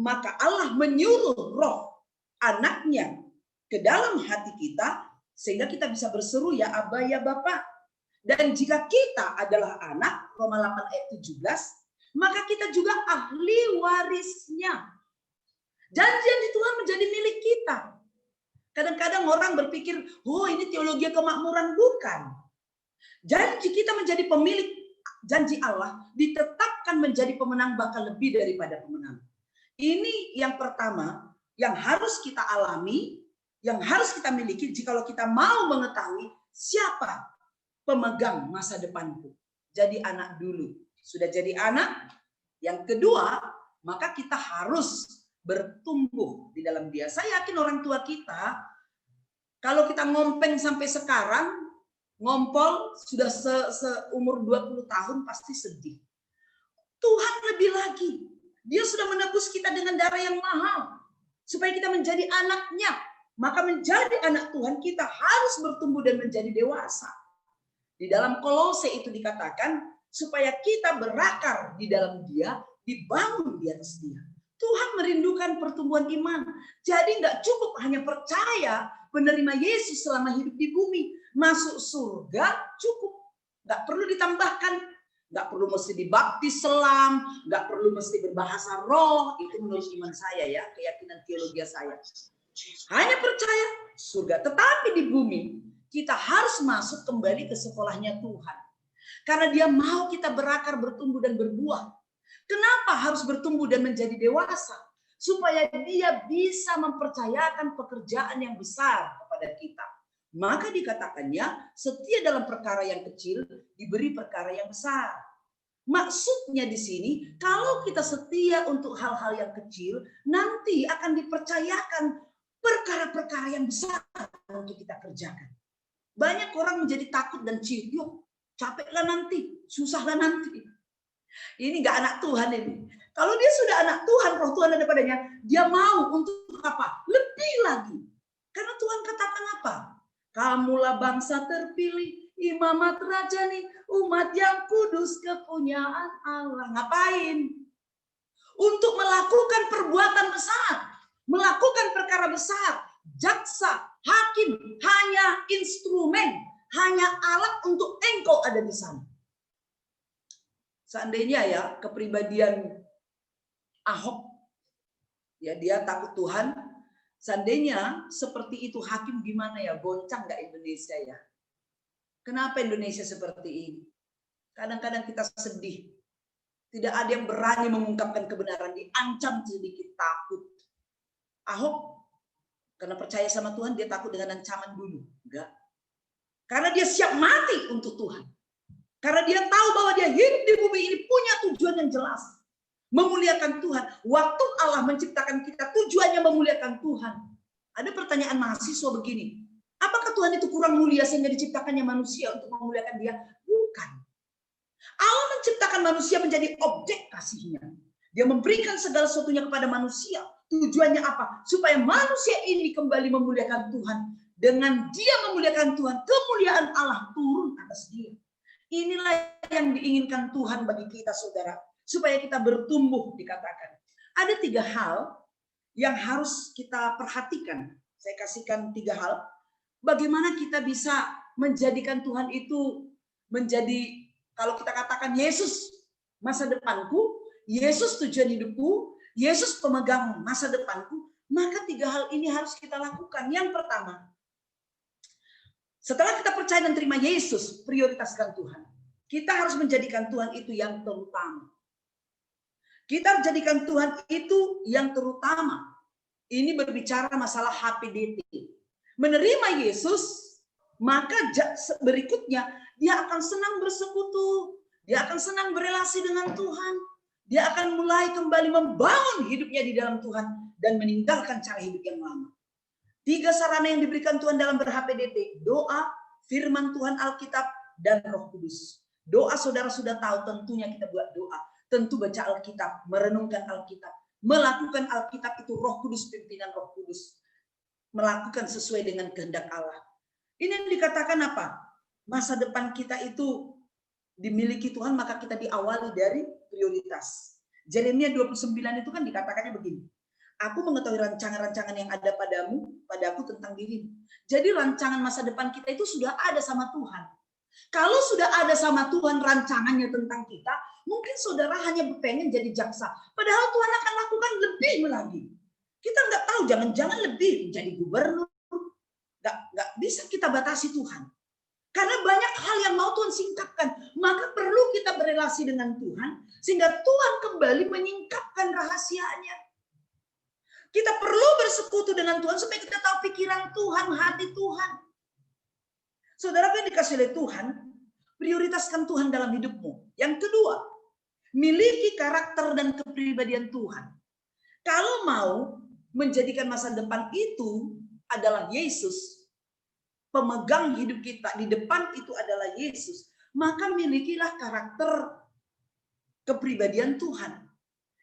maka Allah menyuruh roh anaknya ke dalam hati kita. Sehingga kita bisa berseru ya Aba ya Bapa. Dan jika kita adalah anak, Roma 8 ayat 17, maka kita juga ahli warisnya. Janji Tuhan menjadi milik kita. Kadang-kadang orang berpikir, oh ini teologi kemakmuran. Bukan. Janji kita menjadi pemilik janji Allah, ditetapkan menjadi pemenang bakal lebih daripada pemenang. Ini yang pertama, yang harus kita alami, yang harus kita miliki jikalau kita mau mengetahui siapa pemegang masa depanku. Jadi anak dulu. Sudah jadi anak. Yang kedua, maka kita harus bertumbuh di dalam dia. Saya yakin orang tua kita, kalau kita ngompeng sampai sekarang, ngompol sudah seumur 20 tahun pasti sedih. Tuhan lebih lagi. Dia sudah menebus kita dengan darah yang mahal. Supaya kita menjadi anaknya. Maka menjadi anak Tuhan kita harus bertumbuh dan menjadi dewasa. Di dalam Kolose itu dikatakan supaya kita berakar di dalam dia, dibangun di atas dia. Tuhan merindukan pertumbuhan iman. Jadi nggak cukup hanya percaya menerima Yesus selama hidup di bumi. Masuk surga cukup. Nggak perlu ditambahkan. Nggak perlu mesti dibaptis selam. Nggak perlu mesti berbahasa roh. Itu menurut iman saya ya. Keyakinan teologi saya. Hanya percaya surga. Tetapi di bumi kita harus masuk kembali ke sekolahnya Tuhan. Karena dia mau kita berakar, bertumbuh dan berbuah. Kenapa harus bertumbuh dan menjadi dewasa? Supaya dia bisa mempercayakan pekerjaan yang besar kepada kita. Maka dikatakannya setia dalam perkara yang kecil diberi perkara yang besar. Maksudnya di sini kalau kita setia untuk hal-hal yang kecil nanti akan dipercayakan perkara-perkara yang besar untuk kita kerjakan. Banyak orang menjadi takut dan ciut, yuk capeklah nanti, susahlah nanti. Ini nggak anak Tuhan ini. Kalau dia sudah anak Tuhan, roh Tuhan ada padanya, dia mau untuk apa? Lebih lagi. Karena Tuhan katakan apa? Kamulah bangsa terpilih, imamat rajani, umat yang kudus, kepunyaan Allah. Ngapain? Untuk melakukan perbuatan besar, melakukan perkara besar. Jaksa, hakim, hanya instrumen, hanya alat untuk engkau ada di sana. Seandainya ya kepribadian Ahok, ya dia takut Tuhan. Seandainya seperti itu hakim, gimana ya, goncang nggak Indonesia ya? Kenapa Indonesia seperti ini? Kadang-kadang kita sedih. Tidak ada yang berani mengungkapkan kebenaran, diancam sedikit takut. Ahok karena percaya sama Tuhan, dia takut dengan ancaman bunuh. Enggak. Karena dia siap mati untuk Tuhan. Karena dia tahu bahwa dia hidup di bumi ini punya tujuan yang jelas. Memuliakan Tuhan. Waktu Allah menciptakan kita, tujuannya memuliakan Tuhan. Ada pertanyaan mahasiswa begini. Apakah Tuhan itu kurang mulia sehingga diciptakannya manusia untuk memuliakan dia? Bukan. Allah menciptakan manusia menjadi objek kasihnya. Dia memberikan segala sesuatunya kepada manusia. Tujuannya apa? Supaya manusia ini kembali memuliakan Tuhan. Dengan dia memuliakan Tuhan, kemuliaan Allah turun atas dia. Inilah yang diinginkan Tuhan bagi kita, saudara. Supaya kita bertumbuh, dikatakan. Ada 3 hal yang harus kita perhatikan. Saya kasihkan 3 hal. Bagaimana kita bisa menjadikan Tuhan itu menjadi, kalau kita katakan Yesus masa depanku, Yesus tujuan hidupku, Yesus pemegang masa depanku, maka 3 hal ini harus kita lakukan. Yang pertama, setelah kita percaya dan terima Yesus, prioritaskan Tuhan. Kita harus menjadikan Tuhan itu yang terutama. Kita jadikan Tuhan itu yang terutama. Ini berbicara masalah HPDT. Menerima Yesus, maka berikutnya dia akan senang bersekutu. Dia akan senang berelasi dengan Tuhan. Dia akan mulai kembali membangun hidupnya di dalam Tuhan dan meninggalkan cara hidup yang lama. 3 sarana yang diberikan Tuhan dalam ber-HPDT. Doa, firman Tuhan Alkitab, dan Roh Kudus. Doa saudara sudah tahu, tentunya kita buat doa. Tentu baca Alkitab, merenungkan Alkitab. Melakukan Alkitab itu Roh Kudus, pimpinan Roh Kudus. Melakukan sesuai dengan kehendak Allah. Ini yang dikatakan apa? Masa depan kita itu dimiliki Tuhan, maka kita diawali dari prioritas. Yeremia 29 itu kan dikatakannya begini. Aku mengetahui rancangan-rancangan yang ada padaku tentang dirimu. Jadi rancangan masa depan kita itu sudah ada sama Tuhan. Kalau sudah ada sama Tuhan rancangannya tentang kita, mungkin saudara hanya pengen jadi jaksa. Padahal Tuhan akan lakukan lebih lagi. Kita nggak tahu, jangan-jangan lebih menjadi gubernur. Nggak bisa kita batasi Tuhan. Karena banyak hal yang mau Tuhan singkapkan. Maka perlu kita berelasi dengan Tuhan. Sehingga Tuhan kembali menyingkapkan rahasianya. Kita perlu bersekutu dengan Tuhan supaya kita tahu pikiran Tuhan, hati Tuhan. Saudara yang dikasih oleh Tuhan, prioritaskan Tuhan dalam hidupmu. Yang kedua, miliki karakter dan kepribadian Tuhan. Kalau mau menjadikan masa depan itu adalah Yesus, pemegang hidup kita, di depan itu adalah Yesus, maka milikilah karakter kepribadian Tuhan.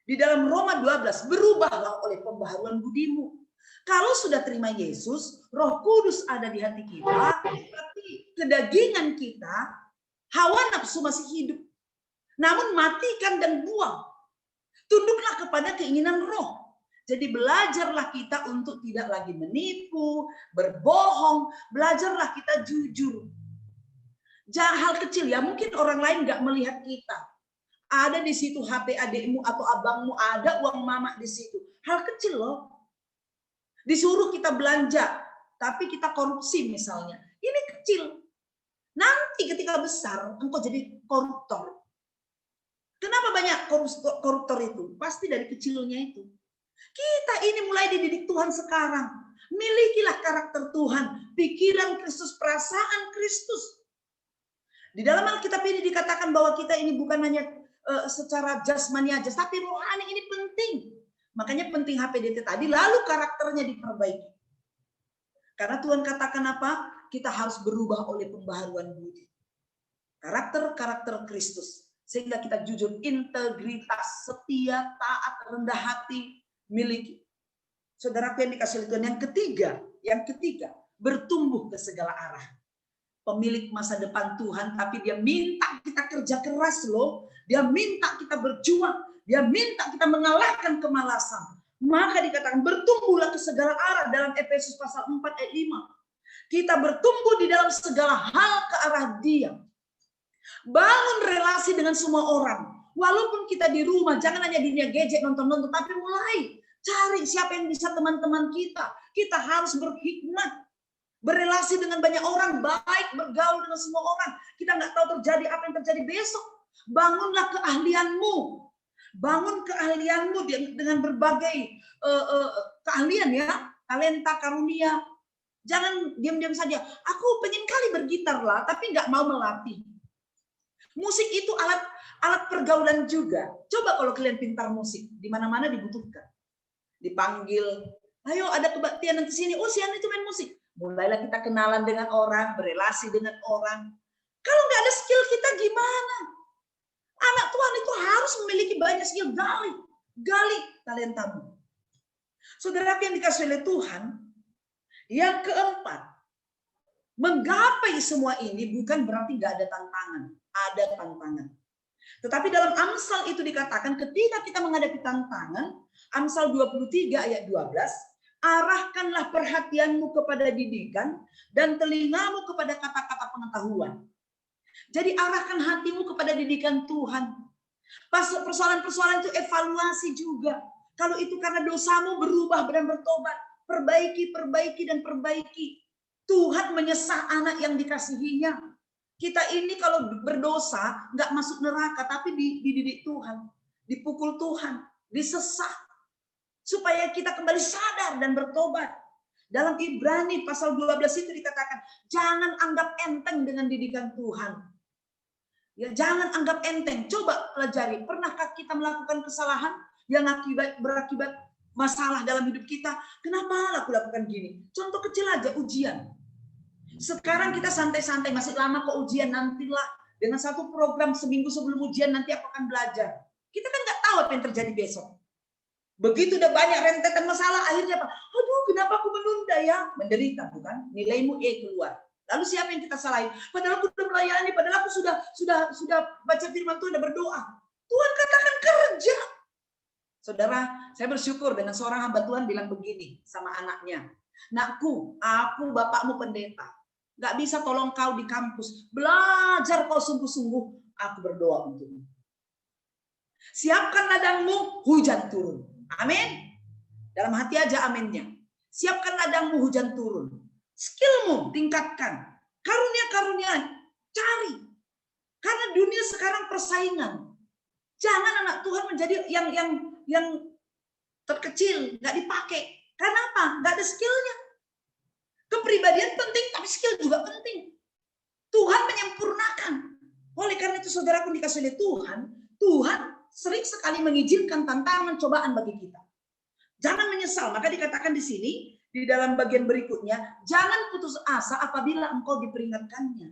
Di dalam Roma 12, berubahlah oleh pembaharuan budimu. Kalau sudah terima Yesus, Roh Kudus ada di hati kita, tapi kedagingan kita, hawa nafsu masih hidup. Namun matikan dan buang. Tunduklah kepada keinginan roh. Jadi belajarlah kita untuk tidak lagi menipu, berbohong, belajarlah kita jujur. Jangan hal kecil ya, mungkin orang lain nggak melihat kita. Ada di situ HP adikmu atau abangmu, ada uang mama di situ. Hal kecil loh. Disuruh kita belanja, tapi kita korupsi misalnya. Ini kecil. Nanti ketika besar, engkau jadi koruptor. Kenapa banyak koruptor itu? Pasti dari kecilnya itu. Kita ini mulai dididik Tuhan sekarang. Milikilah karakter Tuhan, pikiran Kristus, perasaan Kristus. Di dalam Alkitab ini dikatakan bahwa kita ini bukan hanya secara jasmani aja, tapi rohani ini penting. Makanya penting HPDT tadi, lalu karakternya diperbaiki. Karena Tuhan katakan apa? Kita harus berubah oleh pembaharuan budi. Karakter Kristus. Sehingga kita jujur, integritas, setia, taat, rendah hati, miliki. Saudaraku yang dikasih Tuhan, yang ketiga, bertumbuh ke segala arah. Pemilik masa depan Tuhan, tapi dia minta kita kerja keras loh. Dia minta kita berjuang. Dia minta kita mengalahkan kemalasan. Maka dikatakan bertumbuhlah ke segala arah dalam Efesus pasal 4 ayat 5. Kita bertumbuh di dalam segala hal ke arah Dia. Bangun relasi dengan semua orang. Walaupun kita di rumah, jangan hanya dunia gadget, nonton-nonton, tapi mulai cari siapa yang bisa teman-teman kita. Kita harus berhikmat, berrelasi dengan banyak orang, baik bergaul dengan semua orang. Kita nggak tahu terjadi apa yang terjadi besok. Bangunlah keahlianmu. Bangun keahlianmu dengan berbagai keahlian ya, talenta, karunia. Jangan diam-diam saja. Aku pengen kali bergitar lah, tapi nggak mau melatih. Musik itu alat pergaulan juga. Coba kalau kalian pintar musik, di mana-mana dibutuhkan. Dipanggil, ayo ada kebaktian nanti sini. Oh, Sian itu main musik. Mulailah kita kenalan dengan orang, berelasi dengan orang. Kalau nggak ada skill kita gimana? Anak Tuhan itu harus memiliki banyak skill. Gali talentamu. Saudara yang dikasih oleh Tuhan, yang keempat, menggapai semua ini bukan berarti nggak ada tantangan. Ada tantangan. Tetapi dalam Amsal itu dikatakan ketika kita menghadapi tantangan, Amsal 23 ayat 12, arahkanlah perhatianmu kepada didikan dan telingamu kepada kata-kata pengetahuan. Jadi arahkan hatimu kepada didikan Tuhan. Persoalan-persoalan itu evaluasi juga. Kalau itu karena dosamu, berubah dan bertobat. Perbaiki, dan perbaiki. Tuhan menyesah anak yang dikasihinya. Kita ini kalau berdosa, nggak masuk neraka, tapi dididik Tuhan. Dipukul Tuhan, disesah. Supaya kita kembali sadar dan bertobat. Dalam Ibrani pasal 12 itu dikatakan, jangan anggap enteng dengan didikan Tuhan. Ya, jangan anggap enteng. Coba pelajari, pernahkah kita melakukan kesalahan yang berakibat masalah dalam hidup kita? Kenapa aku lakukan gini? Contoh kecil aja, ujian. Sekarang kita santai-santai, masih lama ke ujian, nantilah. Dengan satu program seminggu sebelum ujian nanti aku akan belajar. Kita kan nggak tahu apa yang terjadi besok. Begitu udah banyak rentetan masalah, akhirnya apa? Aduh, kenapa aku menunda ya? Menderita, bukan? Nilaimu E keluar. Lalu siapa yang kita salahin? Padahal aku sudah melayani, padahal aku sudah baca firman Tuhan, sudah berdoa. Tuhan katakan kerja. Saudara, saya bersyukur dengan seorang hamba Tuhan bilang begini sama anaknya. Nakku, aku bapakmu pendeta. Gak bisa tolong kau di kampus. Belajar kau sungguh-sungguh. Aku berdoa untukmu. Siapkan ladangmu, hujan turun. Amin. Dalam hati aja aminnya. Siapkan ladangmu, hujan turun. Skillmu tingkatkan. Karunia-karunia cari. Karena dunia sekarang persaingan. Jangan anak Tuhan menjadi yang terkecil, nggak dipakai. Karena apa? Nggak ada skillnya. Kepribadian penting, tapi skill juga penting. Tuhan menyempurnakan. Oleh karena itu saudaraku dikasih oleh Tuhan, Tuhan sering sekali mengizinkan tantangan cobaan bagi kita. Jangan menyesal. Maka dikatakan di sini, di dalam bagian berikutnya, jangan putus asa apabila engkau diperingatkannya.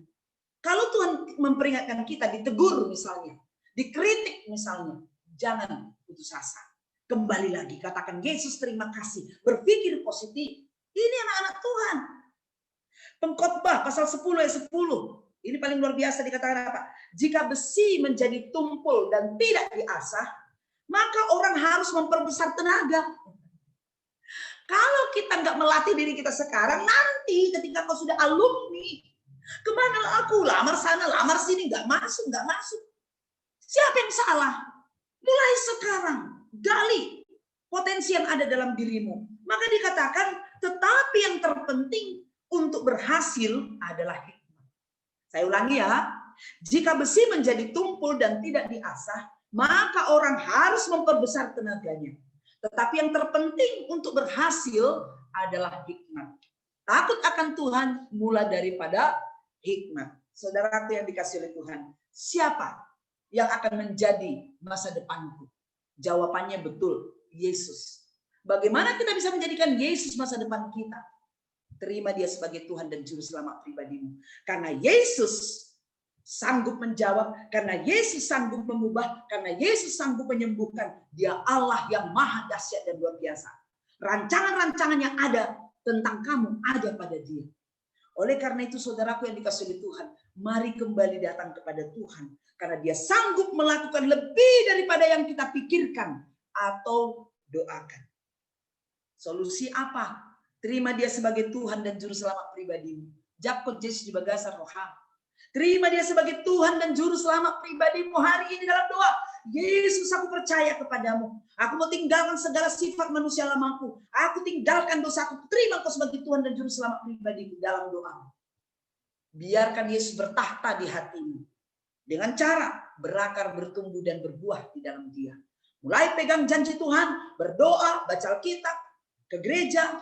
Kalau Tuhan memperingatkan kita, ditegur misalnya, dikritik misalnya, jangan putus asa. Kembali lagi, katakan Yesus terima kasih, berpikir positif. Ini anak-anak Tuhan. Pengkhotbah pasal 10 ayat 10. Ini paling luar biasa dikatakan apa? Jika besi menjadi tumpul dan tidak diasah, maka orang harus memperbesar tenaga. Kalau kita nggak melatih diri kita sekarang, nanti ketika kau sudah alumni, kemana aku? Lamar sana, lamar sini, nggak masuk. Siapa yang salah? Mulai sekarang, gali potensi yang ada dalam dirimu. Maka dikatakan, tetapi yang terpenting untuk berhasil adalah hikmat. Saya ulangi ya, jika besi menjadi tumpul dan tidak diasah, maka orang harus memperbesar tenaganya. Tetapi yang terpenting untuk berhasil adalah hikmat. Takut akan Tuhan mulai daripada hikmat. Saudaraku yang dikasih oleh Tuhan, siapa yang akan menjadi masa depanku? Jawabannya betul, Yesus. Bagaimana kita bisa menjadikan Yesus masa depan kita? Terima dia sebagai Tuhan dan Juru Selamat pribadimu. Karena Yesus sanggup menjawab, karena Yesus sanggup mengubah, karena Yesus sanggup menyembuhkan. Dia Allah yang maha dahsyat dan luar biasa. Rancangan-rancangan yang ada tentang kamu ada pada dia. Oleh karena itu saudaraku yang dikasihi oleh Tuhan, mari kembali datang kepada Tuhan. Karena dia sanggup melakukan lebih daripada yang kita pikirkan atau doakan. Solusi apa? Terima dia sebagai Tuhan dan Juru Selamat pribadimu. Jakot Yesus di Bagasar Roha. Terima dia sebagai Tuhan dan Juru Selamat pribadimu hari ini dalam doa. Yesus, aku percaya kepadamu. Aku mau tinggalkan segala sifat manusia lamaku. Aku tinggalkan dosaku. Terima Engkau sebagai Tuhan dan Juru Selamat pribadiku dalam doa. Biarkan Yesus bertahta di hatimu. Dengan cara berakar, bertumbuh, dan berbuah di dalam dia. Mulai pegang janji Tuhan, berdoa, baca Alkitab, ke gereja.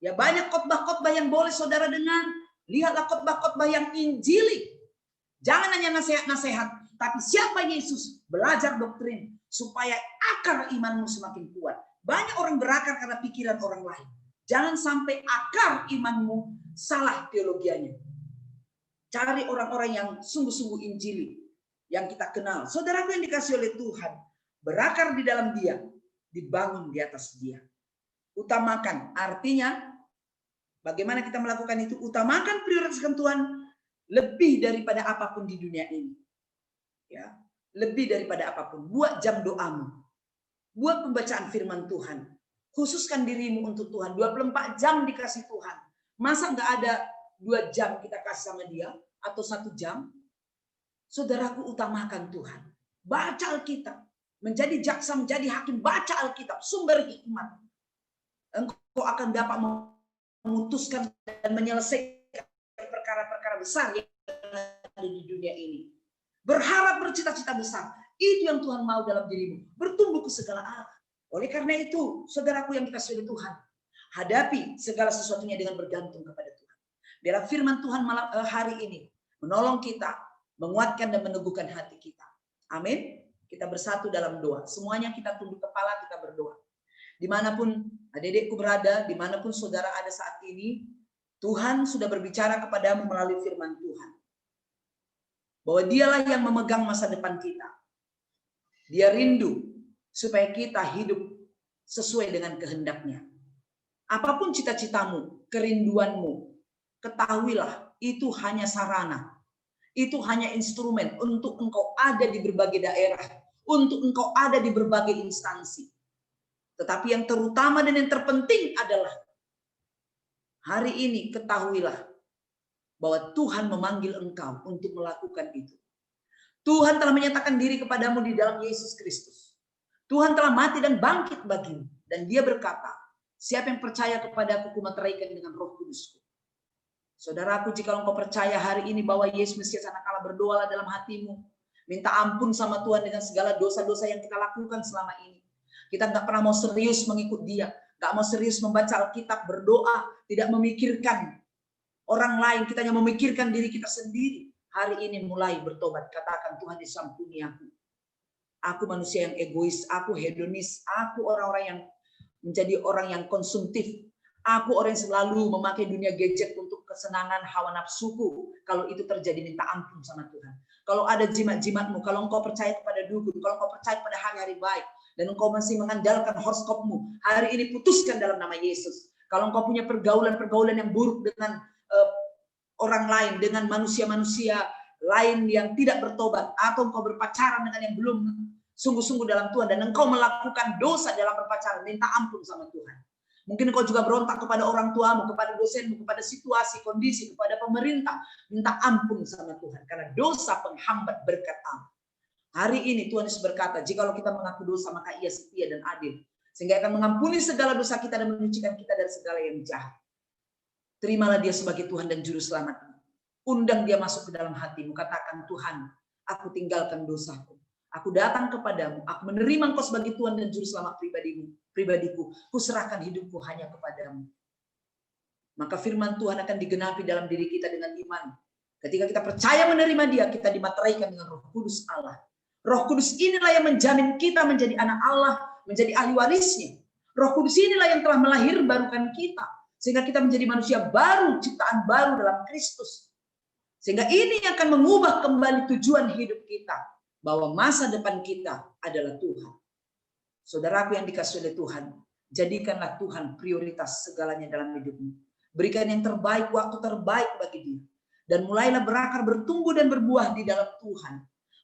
Ya banyak khotbah-khotbah yang boleh saudara dengar. Lihatlah khotbah-khotbah yang injili. Jangan hanya nasihat-nasihat. Tapi siapa Yesus? Belajar doktrin. Supaya akar imanmu semakin kuat. Banyak orang berakar karena pikiran orang lain. Jangan sampai akar imanmu salah teologianya. Cari orang-orang yang sungguh-sungguh injili. Yang kita kenal. Saudaraku yang dikasih oleh Tuhan. Berakar di dalam dia. Dibangun di atas dia. Utamakan. Artinya, bagaimana kita melakukan itu? Utamakan prioritaskan Tuhan. Lebih daripada apapun di dunia ini. Ya, lebih daripada apapun. Buat jam doamu. Buat pembacaan firman Tuhan. Khususkan dirimu untuk Tuhan. 24 jam dikasih Tuhan. Masa nggak ada 2 jam kita kasih sama dia? Atau 1 jam? Saudaraku, utamakan Tuhan. Baca Alkitab. Menjadi jaksa, menjadi hakim. Baca Alkitab. Sumber hikmat. Engkau akan dapat memutuskan dan menyelesaikan perkara-perkara besar yang ada di dunia ini. Berharap, bercita-cita besar. Itu yang Tuhan mau dalam dirimu. Bertumbuh ke segala arah. Oleh karena itu, saudaraku yang dikasihi oleh Tuhan, hadapi segala sesuatunya dengan bergantung kepada Tuhan. Biarlah firman Tuhan malam hari ini menolong kita, menguatkan dan meneguhkan hati kita. Amin. Kita bersatu dalam doa. Semuanya kita tunduk kepala, kita berdoa. Dimanapun adik-adikku berada, dimanapun saudara ada saat ini, Tuhan sudah berbicara kepadamu melalui firman Tuhan. Bahwa dialah yang memegang masa depan kita. Dia rindu supaya kita hidup sesuai dengan kehendaknya. Apapun cita-citamu, kerinduanmu, ketahuilah itu hanya sarana. Itu hanya instrumen untuk engkau ada di berbagai daerah. Untuk engkau ada di berbagai instansi. Tetapi yang terutama dan yang terpenting adalah hari ini ketahuilah bahwa Tuhan memanggil engkau untuk melakukan itu. Tuhan telah menyatakan diri kepadamu di dalam Yesus Kristus. Tuhan telah mati dan bangkit bagimu. Dan dia berkata, siapa yang percaya kepada aku, kumeteraikan dengan Roh Kudusku. Saudaraku, jika engkau percaya hari ini bahwa Yesus Mesias Anak Allah, berdoalah dalam hatimu. Minta ampun sama Tuhan dengan segala dosa-dosa yang kita lakukan selama ini. Kita nggak pernah mau serius mengikut dia. Nggak mau serius membaca Alkitab, berdoa. Tidak memikirkan orang lain, kita hanya memikirkan diri kita sendiri. Hari ini mulai bertobat. Katakan, Tuhan disampuni aku. Aku manusia yang egois, aku hedonis, aku orang-orang yang menjadi orang yang konsumtif. Aku orang yang selalu memakai dunia gadget untuk kesenangan hawa nafsuku. Kalau itu terjadi, minta ampun sama Tuhan. Kalau ada jimat-jimatmu, kalau engkau percaya kepada dukun, kalau engkau percaya kepada hari-hari baik, dan engkau masih mengandalkan horoskopmu, hari ini putuskan dalam nama Yesus. Kalau engkau punya pergaulan-pergaulan yang buruk dengan orang lain, dengan manusia-manusia lain yang tidak bertobat, atau engkau berpacaran dengan yang belum sungguh-sungguh dalam Tuhan, dan engkau melakukan dosa dalam berpacaran, minta ampun sama Tuhan. Mungkin engkau juga berontak kepada orang tuamu, kepada dosenmu, kepada situasi, kondisi, kepada pemerintah, minta ampun sama Tuhan, karena dosa penghambat berkat Allah. Hari ini Tuhan Yesus berkata, jikalau kita mengaku dosa, maka Ia setia dan adil, sehingga akan mengampuni segala dosa kita dan menyucikan kita dari segala yang jahat. Terimalah dia sebagai Tuhan dan Juru Selamatmu. Undang dia masuk ke dalam hatimu. Katakan, Tuhan, aku tinggalkan dosaku. Aku datang kepadamu. Aku menerima Engkau sebagai Tuhan dan Juru Selamat pribadiku. Kuserahkan hidupku hanya kepadamu. Maka firman Tuhan akan digenapi dalam diri kita dengan iman. Ketika kita percaya menerima dia, kita dimateraikan dengan Roh Kudus Allah. Roh Kudus inilah yang menjamin kita menjadi anak Allah, menjadi ahli warisnya. Roh Kudus inilah yang telah melahirkan kita. Sehingga kita menjadi manusia baru, ciptaan baru dalam Kristus. Sehingga ini akan mengubah kembali tujuan hidup kita. Bahwa masa depan kita adalah Tuhan. Saudaraku yang dikasihi oleh Tuhan, jadikanlah Tuhan prioritas segalanya dalam hidupmu. Berikan yang terbaik, waktu terbaik bagi dia. Dan mulailah berakar, bertumbuh dan berbuah di dalam Tuhan.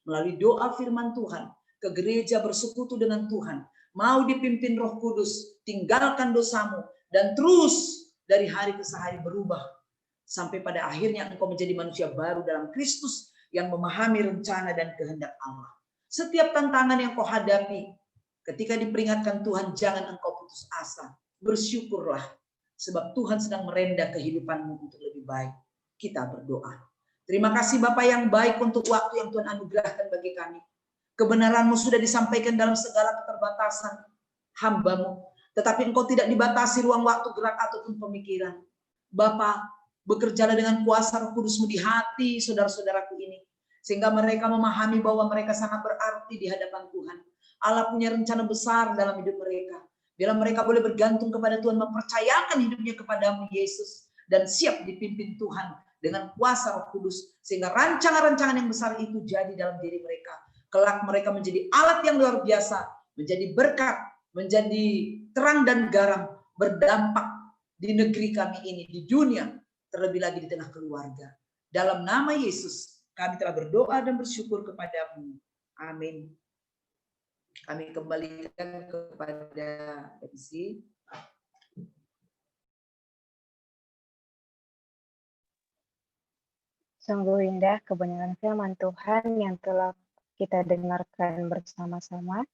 Melalui doa firman Tuhan, ke gereja bersekutu dengan Tuhan. Mau dipimpin Roh Kudus, tinggalkan dosamu. Dan terus dari hari ke hari berubah. Sampai pada akhirnya engkau menjadi manusia baru dalam Kristus yang memahami rencana dan kehendak Allah. Setiap tantangan yang kau hadapi, ketika diperingatkan Tuhan, jangan engkau putus asa. Bersyukurlah, sebab Tuhan sedang merendah kehidupanmu untuk lebih baik. Kita berdoa. Terima kasih Bapa yang baik untuk waktu yang Tuhan anugerahkan bagi kami. Kebenaran-Mu sudah disampaikan dalam segala keterbatasan hamba-Mu. Tetapi Engkau tidak dibatasi ruang waktu, gerak ataupun pemikiran. Bapa, bekerjalah dengan kuasa Roh Kudus-Mu di hati saudara-saudaraku ini. Sehingga mereka memahami bahwa mereka sangat berarti di hadapan Tuhan. Allah punya rencana besar dalam hidup mereka. Bila mereka boleh bergantung kepada Tuhan, mempercayakan hidupnya kepadamu Yesus. Dan siap dipimpin Tuhan dengan kuasa Roh Kudus. Sehingga rancangan-rancangan yang besar itu jadi dalam diri mereka. Kelak mereka menjadi alat yang luar biasa. Menjadi berkat, menjadi terang dan garam. Berdampak di negeri kami ini, di dunia. Terlebih lagi di tengah keluarga. Dalam nama Yesus, kami telah berdoa dan bersyukur kepadamu. Amin. Kami kembalikan kepada MC. Sungguh indah kebenaran firman Tuhan yang telah kita dengarkan bersama-sama.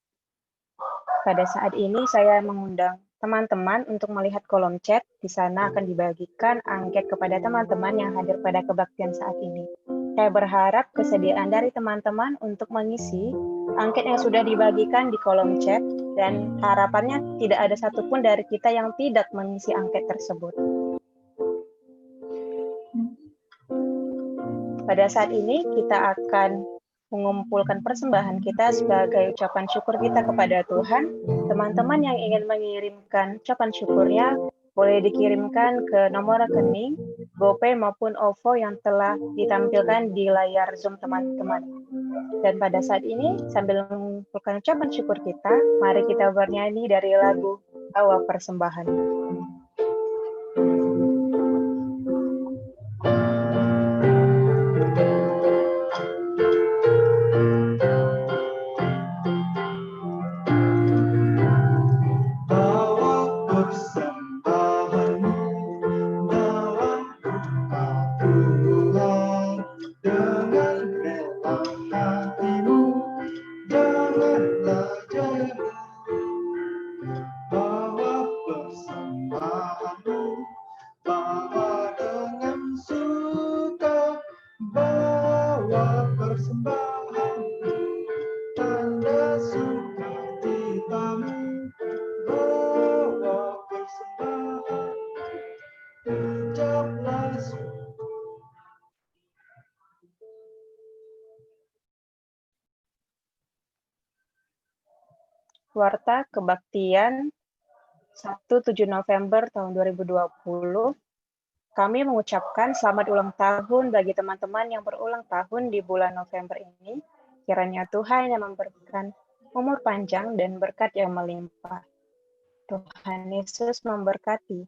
Pada saat ini saya mengundang teman-teman untuk melihat kolom chat. Di sana akan dibagikan angket kepada teman-teman yang hadir pada kebaktian saat ini. Saya berharap kesediaan dari teman-teman untuk mengisi angket yang sudah dibagikan di kolom chat, dan harapannya tidak ada satupun dari kita yang tidak mengisi angket tersebut. Pada saat ini kita akan mengumpulkan persembahan kita sebagai ucapan syukur kita kepada Tuhan. Teman-teman yang ingin mengirimkan ucapan syukurnya boleh dikirimkan ke nomor rekening GoPay maupun OVO yang telah ditampilkan di layar Zoom teman-teman. Dan pada saat ini sambil mengumpulkan ucapan syukur kita, mari kita bernyanyi dari lagu Bawa Persembahan. Warta Kebaktian Sabtu 7 November tahun 2020, kami mengucapkan selamat ulang tahun bagi teman-teman yang berulang tahun di bulan November ini. Kiranya Tuhan yang memberikan umur panjang dan berkat yang melimpah. Tuhan Yesus memberkati.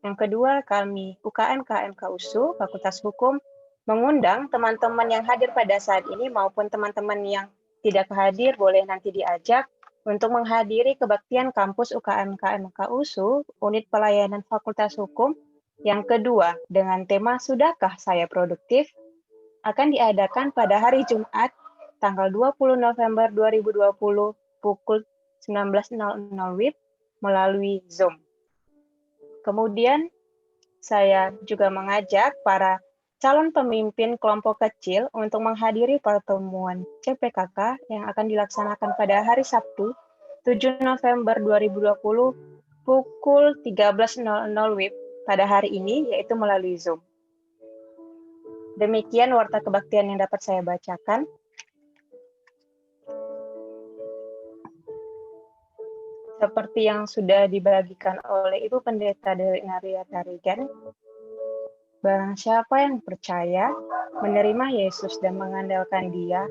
Yang kedua, kami UKM KMK USU, Fakultas Hukum, mengundang teman-teman yang hadir pada saat ini maupun teman-teman yang tidak hadir boleh nanti diajak untuk menghadiri kebaktian kampus UKM KMK USU, Unit Pelayanan Fakultas Hukum, yang kedua dengan tema Sudahkah Saya Produktif, akan diadakan pada hari Jumat, tanggal 20 November 2020, pukul 19.00 WIB melalui Zoom. Kemudian, saya juga mengajak para calon pemimpin kelompok kecil untuk menghadiri pertemuan CPKK yang akan dilaksanakan pada hari Sabtu, 7 November 2020, pukul 13.00 WIB pada hari ini, yaitu melalui Zoom. Demikian warta kebaktian yang dapat saya bacakan. Seperti yang sudah dibagikan oleh Ibu Pendeta Dewi Naria Tarigan, barang siapa yang percaya, menerima Yesus dan mengandalkan Dia,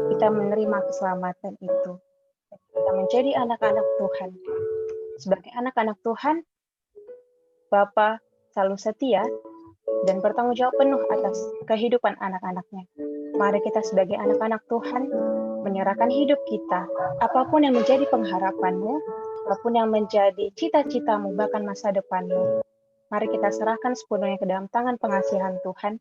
kita menerima keselamatan itu. Kita menjadi anak-anak Tuhan. Sebagai anak-anak Tuhan, Bapa selalu setia dan bertanggung jawab penuh atas kehidupan anak-anaknya. Mari kita sebagai anak-anak Tuhan menyerahkan hidup kita, apapun yang menjadi pengharapanmu, apapun yang menjadi cita-citamu, bahkan masa depanmu. Mari kita serahkan sepenuhnya ke dalam tangan pengasihan Tuhan.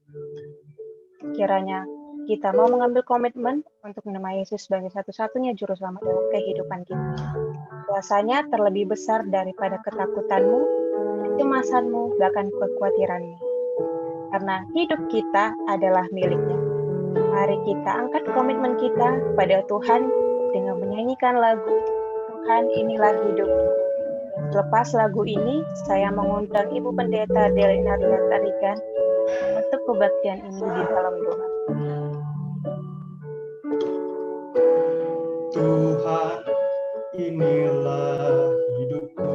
Kiranya kita mau mengambil komitmen untuk menerima Yesus sebagai satu-satunya juru selamat dalam kehidupan kita. Kuasanya terlebih besar daripada ketakutanmu, kecemasanmu, bahkan kekhawatiranmu. Karena hidup kita adalah miliknya. Mari kita angkat komitmen kita pada Tuhan dengan menyanyikan lagu Tuhan inilah hidupku. Selepas lagu ini, saya mengundang Ibu Pendeta Delina Tarigan untuk kebaktian ini di dalam doa. Tuhan, inilah hidupku.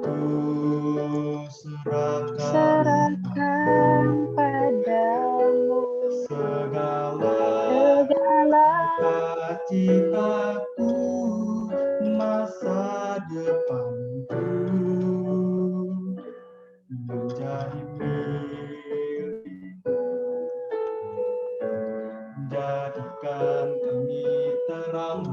Ku serahkan padamu segala cita-citaku, masa depanku menjadi milikmu. Jadikan kami terang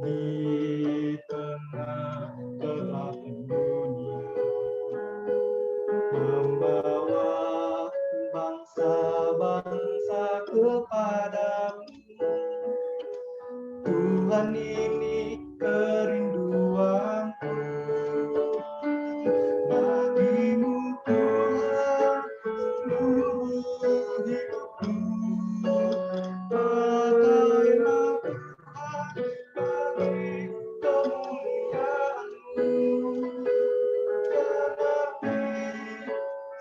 di tengah gelap dunia, membawa bangsa-bangsa kepadamu. Tuhan, ini kerinduanku, bagimu Tuhan seluruh hidupku. Pakailah Tuhan bagi kemuliaan-Mu, genapi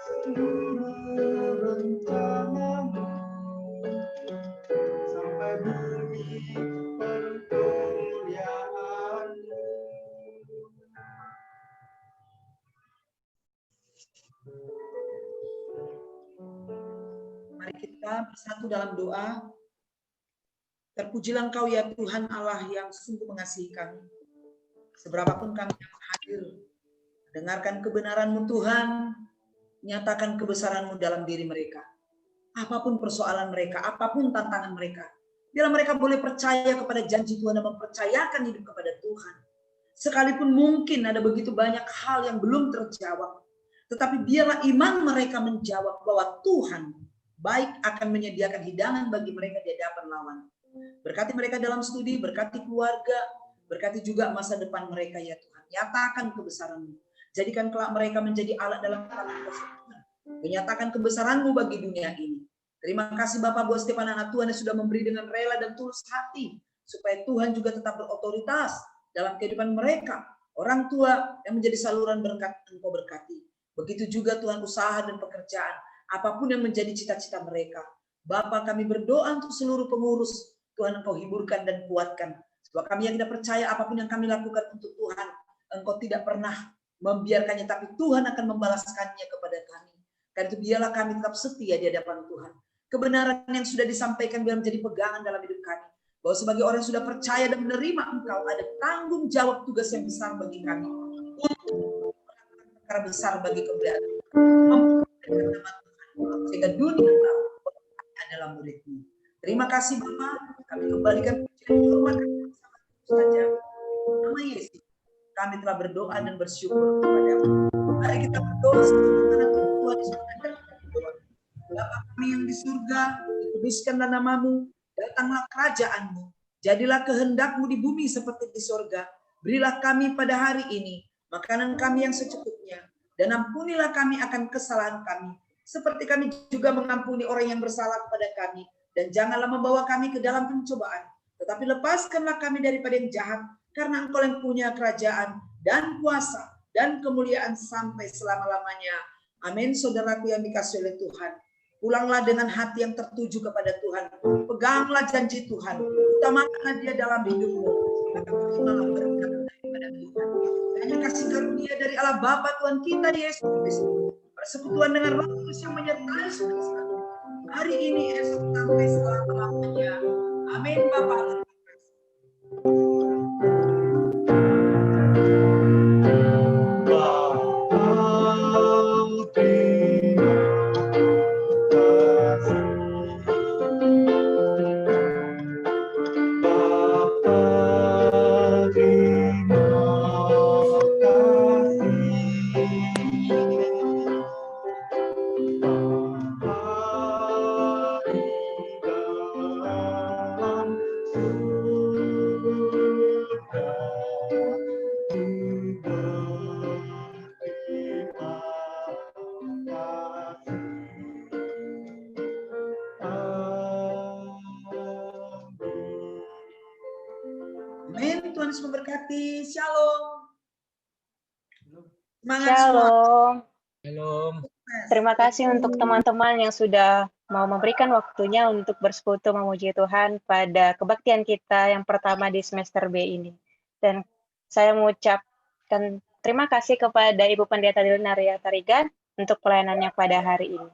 seluruh rencana-Mu, sampai bumi penuh kemuliaan-Mu. Mari kita bersatu dalam doa. Terpujilah Engkau ya Tuhan Allah yang sungguh mengasihi kami. Seberapapun kami yang hadir, dengarkan kebenaran-Mu Tuhan, nyatakan kebesaran-Mu dalam diri mereka. Apapun persoalan mereka, apapun tantangan mereka, biarlah mereka boleh percaya kepada janji Tuhan dan mempercayakan hidup kepada Tuhan. Sekalipun mungkin ada begitu banyak hal yang belum terjawab, tetapi biarlah iman mereka menjawab bahwa Tuhan baik akan menyediakan hidangan bagi mereka di hadapan lawan. Berkati mereka dalam studi, berkati keluarga, berkati juga masa depan mereka ya Tuhan. Nyatakan kebesaran-Mu. Jadikan kelak mereka menjadi alat dalam tangan Tuhan. Menyatakan kebesaran-Mu bagi dunia ini. Terima kasih Bapak buat setiap anak Tuhan yang sudah memberi dengan rela dan tulus hati. Supaya Tuhan juga tetap berotoritas dalam kehidupan mereka. Orang tua yang menjadi saluran berkat Engkau berkati. Begitu juga Tuhan usaha dan pekerjaan. Apapun yang menjadi cita-cita mereka. Bapa, kami berdoa untuk seluruh pengurus. Tuhan Engkau hiburkan dan kuatkan. Sebab kami yang tidak percaya apapun yang kami lakukan untuk Tuhan, Engkau tidak pernah membiarkannya, tapi Tuhan akan membalaskannya kepada kami. Karena itu biarlah kami tetap setia di hadapan Tuhan. Kebenaran yang sudah disampaikan biar menjadi pegangan dalam hidup kami. Bahwa sebagai orang yang sudah percaya dan menerima Engkau, ada tanggung jawab tugas yang besar bagi kami. Untuk melakukan perkara besar bagi kemuliaan Tuhan. Sehingga dunia tahu bahwa kami adalah murid-Mu. Terima kasih Bapak, kami kembalikan puji dan hormat bersama saja. Nama Yesus, kami telah berdoa dan bersyukur kepada-Mu. Mari kita berdoa sebagaimana Tuhan di surga dan berdoa. Bapa kami yang di surga, dikuduskanlah nama-Mu, datanglah kerajaan-Mu, jadilah kehendak-Mu di bumi seperti di surga. Berilah kami pada hari ini makanan kami yang secukupnya, dan ampunilah kami akan kesalahan kami, seperti kami juga mengampuni orang yang bersalah kepada kami. Dan janganlah membawa kami ke dalam pencobaan, tetapi lepaskanlah kami daripada yang jahat, karena Engkau yang punya kerajaan dan kuasa dan kemuliaan sampai selama-lamanya. Amin. Saudaraku yang dikasihi oleh Tuhan, pulanglah dengan hati yang tertuju kepada Tuhan. Peganglah janji Tuhan, utamakanlah Dia dalam hidupmu, maka terimalah berkat daripada Tuhan. Dan kasih karunia dari Allah Bapa Tuhan kita Yesus Kristus, persekutuan dengan Roh Kudus yang menyertai saudara hari ini, esok, sampai selama-lamanya. Amin. Bapak. Amin. Tuhan Yesus memberkati. Shalom. Semangat semua. Shalom. Shalom. Terima kasih untuk teman-teman yang sudah mau memberikan waktunya untuk bersekutu memuji Tuhan pada kebaktian kita yang pertama di semester B ini. Dan saya mengucapkan terima kasih kepada Ibu Pendeta Dilnaria Tarigan untuk pelayanannya pada hari ini.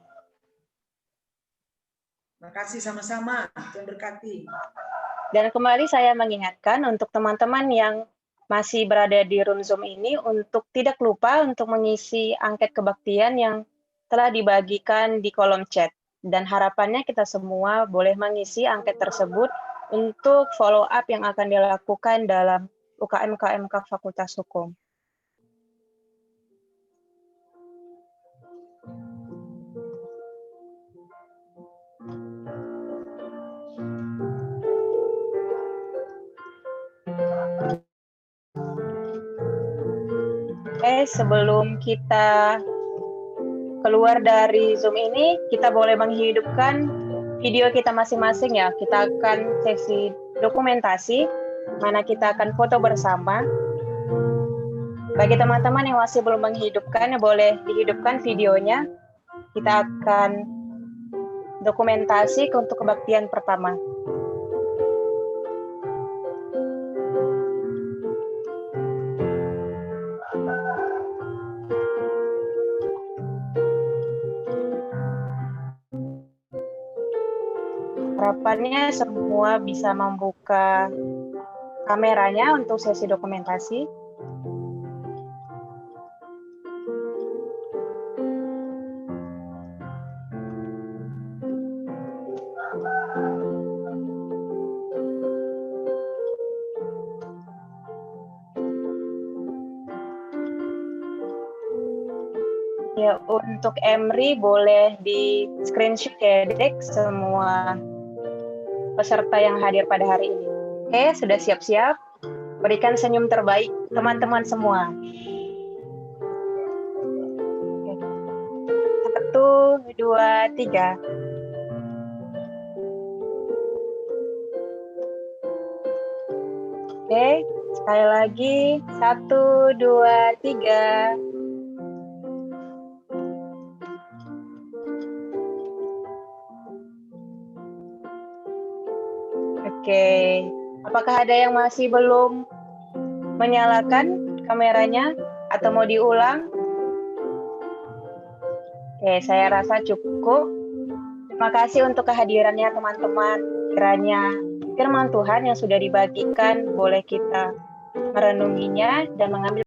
Terima kasih sama-sama. Tuhan berkati. Dan kembali saya mengingatkan untuk teman-teman yang masih berada di room Zoom ini untuk tidak lupa untuk mengisi angket kebaktian yang telah dibagikan di kolom chat. Dan harapannya kita semua boleh mengisi angket tersebut untuk follow up yang akan dilakukan dalam UKM-KMK Fakultas Hukum. Sebelum kita keluar dari Zoom ini, kita boleh menghidupkan video kita masing-masing ya. Kita akan sesi dokumentasi, mana kita akan foto bersama. Bagi teman-teman yang masih belum menghidupkan, boleh dihidupkan videonya. Kita akan dokumentasi untuk kebaktian pertama. Harapannya semua bisa membuka kameranya untuk sesi dokumentasi. Ya, untuk Emri boleh di screenshot ya, Dek, semua peserta yang hadir pada hari ini. Oke, sudah siap-siap? Berikan senyum terbaik teman-teman semua. Oke. 1, 2, 3. Oke, sekali lagi. 1, 2, 3. Oke, apakah ada yang masih belum menyalakan kameranya atau mau diulang? Oke, saya rasa cukup. Terima kasih untuk kehadirannya teman-teman. Kiranya firman Tuhan yang sudah dibagikan boleh kita merenunginya dan mengambil